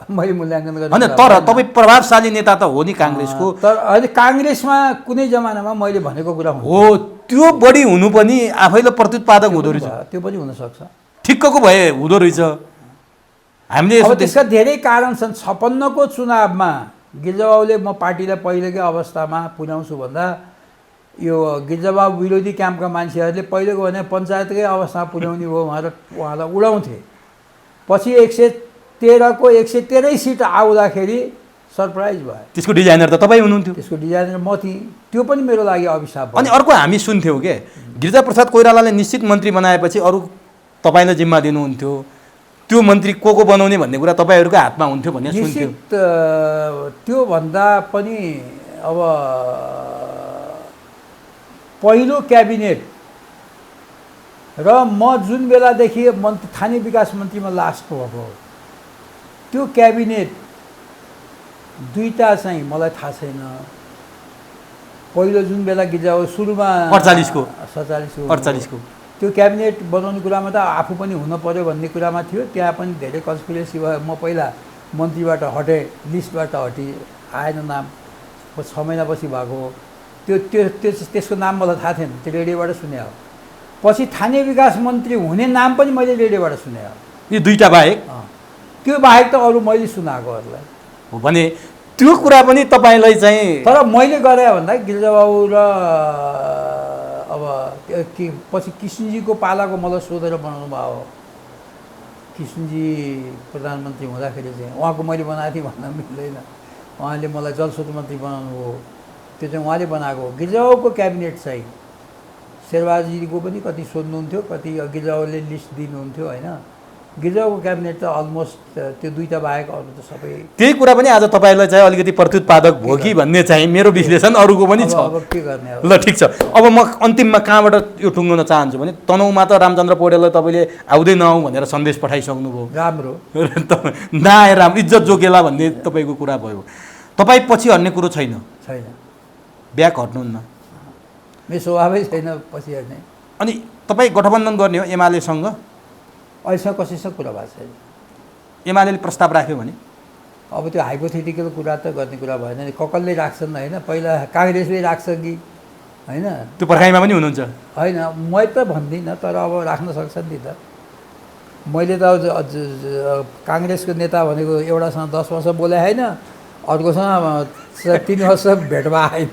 मैले मूल्याङ्कन गरेँ होइन। तर तपाईँ प्रभावशाली नेता त हो नि काङ्ग्रेसको। तर अहिले काङ्ग्रेसमा कुनै जमानामा मैले भनेको कुरा हो, त्यो बढी हुनु पनि आफैलाई प्रत्युत्पादक हुँदो रहेछ। त्यो पनि हुनसक्छ, ठिक्कको भए हुँदो रहेछ। हामीले अब त्यसका धेरै कारण छन्। 56 को चुनावमा गिरिजाबाबुले म पार्टीलाई पहिलेकै अवस्थामा पुर्याउँछु भन्दा यो गिरिजाबाबु विरोधी क्याम्पका मान्छेहरूले पहिलेको भने पञ्चायतकै अवस्थामा पुर्याउने हो भनेर उहाँलाई उडाउँथे। पछि 113 को 113 सिट आउँदाखेरि सरप्राइज भयो। त्यसको डिजाइनर त तपाईँ हुनुहुन्थ्यो। त्यसको डिजाइनर म थिएँ, त्यो पनि मेरो लागि अभिशाप भयो। अनि अर्को हामी सुन्थ्यौँ के, गिरिजाप्रसाद कोइरालाले निश्चित मन्त्री बनाएपछि अरू तपाईँलाई जिम्मा दिनुहुन्थ्यो, त्यो मन्त्री को बनाउने भन्ने कुरा तपाईँहरूकै हातमा हुन्थ्यो भन्ने सुन्थ्यौँ। त्यो भन्दा पनि अब पहिलो क्याबिनेट र म जुन बेलादेखि स्थानीय विकास मन्त्रीमा लास्ट भएको, त्यो क्याबिनेट दुईटा चाहिँ मलाई थाहा छैन। पहिलो जुन बेला गिरिजाबाबु सुरुमा 48 को त्यो क्याबिनेट बनाउने कुरामा त आफू पनि हुन पर्यो भन्ने कुरामा थियो। त्यहाँ पनि धेरै कन्सपिरेसी भयो। म पहिला मन्त्रीबाट हटेँ, लिस्टबाट आएन नाम, 6 महिनापछि भएको हो। त्यसको नाम मलाई थाहा थिएन, त्यो रेडियोबाट सुने हो। पछि ठाने विकास मन्त्री हुने नाम पनि मैले रेडियोबाट सुने हो। यी दुईटा बाहेक त्यो बाहेक त अरू मैले सुनाएकोहरूलाई हो भने त्यो कुरा पनि तपाईँलाई चाहिँ। तर मैले गरेँ भन्दा गिरिजाबाबु र अब के पछि कृष्णजीको पालाको मलाई सोधेर बनाउनु भयो हो। कृष्णजी प्रधानमन्त्री हुँदाखेरि चाहिँ उहाँको मैले बनाएको थिएँ भन्न मिल्दैन। उहाँले मलाई जलस्रोत मन्त्री बनाउनु हो, त्यो चाहिँ उहाँले बनाएको हो। गिरिजाबाबुको क्याबिनेट चाहिँ शेरबहादुरजीको पनि कति सोध्नुहुन्थ्यो, कति गिरिजाबाबुले लिस्ट दिनुहुन्थ्यो होइन। गिरिजाबाबुको क्याबिनेट त अलमोस्ट त्यो दुईटा बाहेक अरू त सबै। त्यही कुरा पनि आज तपाईँलाई चाहिँ अलिकति प्रत्युत्पादक भयो कि भन्ने चाहिँ मेरो विश्लेषण अरूको पनि छ। अब के गर्ने ल ठिक छ। अब म अन्तिममा कहाँबाट यो टुङ्गन चाहन्छु भने तनहुँमा त रामचन्द्र पौडेललाई तपाईँले आउँदै नआउँ भनेर सन्देश पठाइसक्नुभयो। राम्रो नआए राम इज्जत जोगेला भन्ने तपाईँको कुरा भयो। तपाईँ पछि हट्ने कुरो छैन? छैन, ब्याक हट्नुहुन्न। मेरो स्वभावै छैन पछि हट्ने। अनि तपाईँ गठबन्धन गर्ने हो एमालेसँग? अहिलेसम्म कसैसँग कुरा भएको छैन। एमाले प्रस्ताव राख्यो भने अब त्यो हाइपोथेटिकल कुरा त गर्ने कुरा भएन नि। ककलले राख्छन् होइन, पहिला काङ्ग्रेसले राख्छ कि होइन, त्यो पर्खाइमा पनि हुनुहुन्छ? होइन, म त भन्दिनँ, तर अब राख्न सक्छन् नि त। मैले त काङ्ग्रेसको नेता भनेको एउटासँग 10 वर्ष बोले होइन, अर्कोसँग 3 वर्ष भेट भए होइन।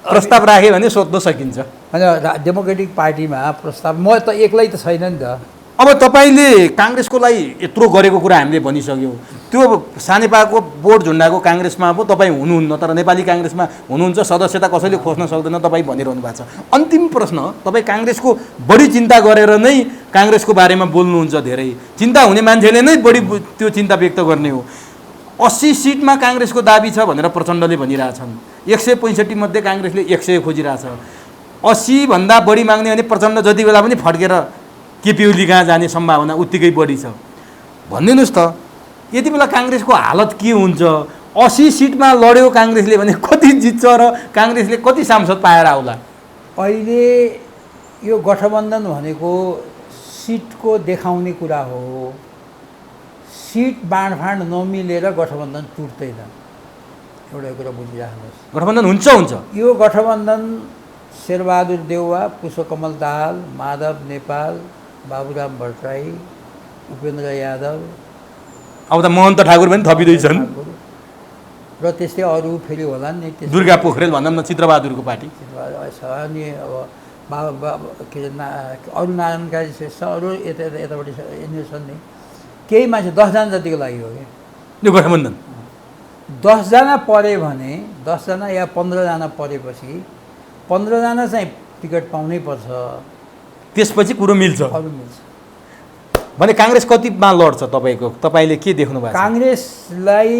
प्रस्ताव राख्यो भने सोध्न सकिन्छ होइन, डेमोक्रेटिक पार्टीमा प्रस्ताव म त एक्लै त छैन नि त। अब तपाईँले काङ्ग्रेसको लागि यत्रो गरेको कुरा हामीले भनिसक्यौँ। त्यो सानेपाको बोर्ड झुन्डाको काङ्ग्रेसमा अब तपाईँ हुनुहुन्न, तर नेपाली काङ्ग्रेसमा हुनुहुन्छ। सदस्यता कसैले खोज्न सक्दैन तपाईँ भनिरहनु भएको छ। अन्तिम प्रश्न, तपाईँ काङ्ग्रेसको बढी चिन्ता गरेर नै काङ्ग्रेसको बारेमा बोल्नुहुन्छ। धेरै चिन्ता हुने मान्छेले नै बढी त्यो चिन्ता व्यक्त गर्ने हो। 80 सिटमा काङ्ग्रेसको दाबी छ भनेर प्रचण्डले भनिरहेछन्। 165 मध्ये काङ्ग्रेसले 100 खोजिरहेछ। 80 भन्दा बढी माग्ने भने प्रचण्ड जति बेला पनि फर्केर केपी ओली कहाँ जाने सम्भावना उत्तिकै बढी छ। भनिदिनुहोस् त, यति बेला काङ्ग्रेसको हालत के हुन्छ? 80 सिटमा लड्यो काङ्ग्रेसले भने कति जित्छ र काङ्ग्रेसले कति सांसद पाएर आउला? अहिले यो गठबन्धन भनेको सिटको देखाउने कुरा हो। सिट बाँडफाँड नमिलेर गठबन्धन टुट्दैन, एउटा कुरा बुझिराख्नुहोस्। गठबन्धन हुन्छ। यो गठबन्धन शेरबहादुर देउवा, पुष्पकमल दाहाल, माधव नेपाल, बाबुराम भट्टराई, उपेन्द्र यादव, अब त महन्त ठाकुर पनि थपिँदैछन् र त्यस्तै अरू फेरि होला नि। दुर्गा पोखरेल भनौँ न, चित्रबहादुरको पार्टी छ नि। अब के अरे अरू नारायण काजी श्रेष्ठ, अरू यतापट्टि यिनीहरू छन् नि। केही मान्छे 10 जना जतिको लागि हो क्या यो गठबन्धन। 10 जना परे भने 10 जना या 15 जना परेपछि 15 जना चाहिँ टिकट पाउनै पर्छ, त्यसपछि कुरो मिल्छ। अरू मिल्छ भने काङ्ग्रेस कतिमा लड्छ? तपाईँले के देख्नु भएको छ? काङ्ग्रेसलाई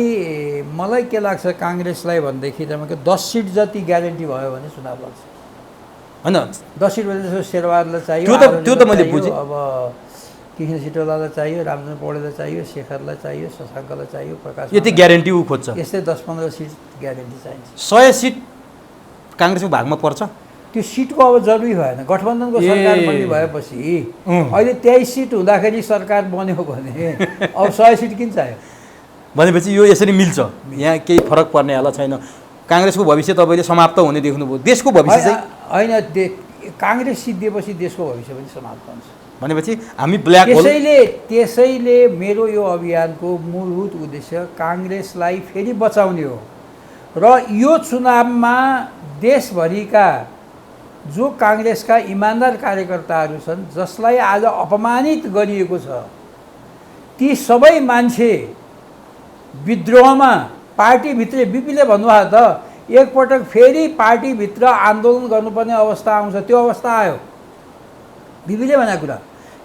मलाई के लाग्छ, काङ्ग्रेसलाई भनेदेखि तपाईँको 10 सिट जति ग्यारेन्टी भयो भने चुनाव लड्छ होइन। 10 सिट भने शेरबहादुरलाई चाहियो, त्यो त मैले बुझेँ। अब कृष्ण सिटौलालाई चाहियो, रामचन्द्र पौडेललाई चाहियो, शेखरलाई चाहियो, शशाङ्कलाई चाहियो, प्रकाश यति ग्यारेन्टी ऊ खोज्छ। यस्तै 10-15 सिट ग्यारेन्टी चाहिन्छ। 100 सिट काङ्ग्रेसको भागमा पर्छ। त्यो सिटको अब जरुरी भएन। गठबन्धनको सरकार बन्ने भएपछि अहिले 23 सिट हुँदाखेरि सरकार बन्यो भने अब 100 सिट किन चाहियो? भनेपछि यो यसरी मिल्छ, यहाँ केही फरक पर्नेवाला छैन। काङ्ग्रेसको भविष्य तपाईँले समाप्त हुने देख्नुभयो। देशको भविष्य चाहिँ होइन, काङ्ग्रेस सिद्धिएपछि देशको भविष्य पनि समाप्त हुन्छ। भनेपछि हामी ब्ल्याक होल। त्यसैले मेरो यो अभियानको मूलभूत उद्देश्य काङ्ग्रेसलाई फेरि बचाउने हो र यो चुनावमा देशभरिका जो काङ्ग्रेसका इमान्दार कार्यकर्ताहरू छन्, जसलाई आज अपमानित गरिएको छ, ती सबै मान्छे विद्रोहमा पार्टीभित्रै बिपीले भन्नुभयो त एकपटक फेरि पार्टीभित्र आन्दोलन गर्नुपर्ने अवस्था आउँछ। त्यो अवस्था आयो। बिपीले भनेको कुरा,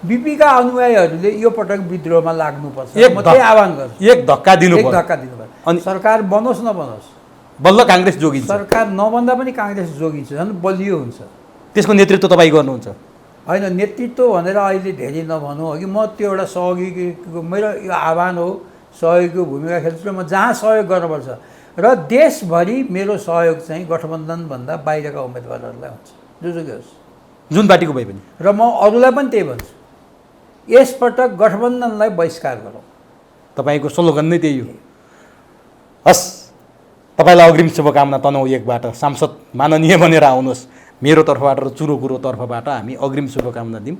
बिपीका अनुयायीहरूले यो पटक विद्रोहमा लाग्नुपर्छ। म त्यही आह्वान गर्छु। एक धक्का दिनुपर्छ। अनि सरकार बनोस् नबनोस्, बल्ल काङ्ग्रेस जोगिन्छ। सरकार नबन्दा पनि काङ्ग्रेस जोगिन्छ, झन् बलियो हुन्छ। त्यसको नेतृत्व तपाईँ गर्नुहुन्छ? होइन, नेतृत्व भनेर अहिले धेरै नभनौँ अघि। म त्यो एउटा सहयोगीको मेरो यो आह्वान हो, सहयोगीको भूमिका खेल्छु र म जहाँ सहयोग गर्नुपर्छ र देशभरि मेरो सहयोग चाहिँ गठबन्धनभन्दा बाहिरका उम्मेदवारहरूलाई हुन्छ, जोसुकै होस्। जुन पार्टीको भए पनि। र म अरूलाई पनि त्यही भन्छु, यसपटक गठबन्धनलाई बहिष्कार गरौँ। तपाईँको स्लोगन नै त्यही हो। हस्, तपाईँलाई अग्रिम शुभकामना तनहुँ 1बाट सांसद माननीय बनेर आउनुहोस्। मेरो तर्फबाट र चुरो कुरो तर्फबाट हामी अग्रिम शुभकामना दिउँ।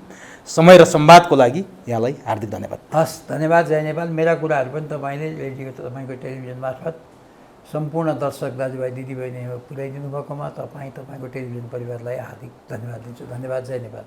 समय र संवादको लागि यहाँलाई हार्दिक धन्यवाद। हस्, धन्यवाद। जय नेपाल। मेरा कुराहरू पनि तपाईँले तपाईँको टेलिभिजन मार्फत सम्पूर्ण दर्शक दाजुभाइ दिदीबहिनीमा पुर्याइदिनु भएकोमा तपाईँको टेलिभिजन परिवारलाई हार्दिक धन्यवाद दिन्छु। धन्यवाद। जय नेपाल।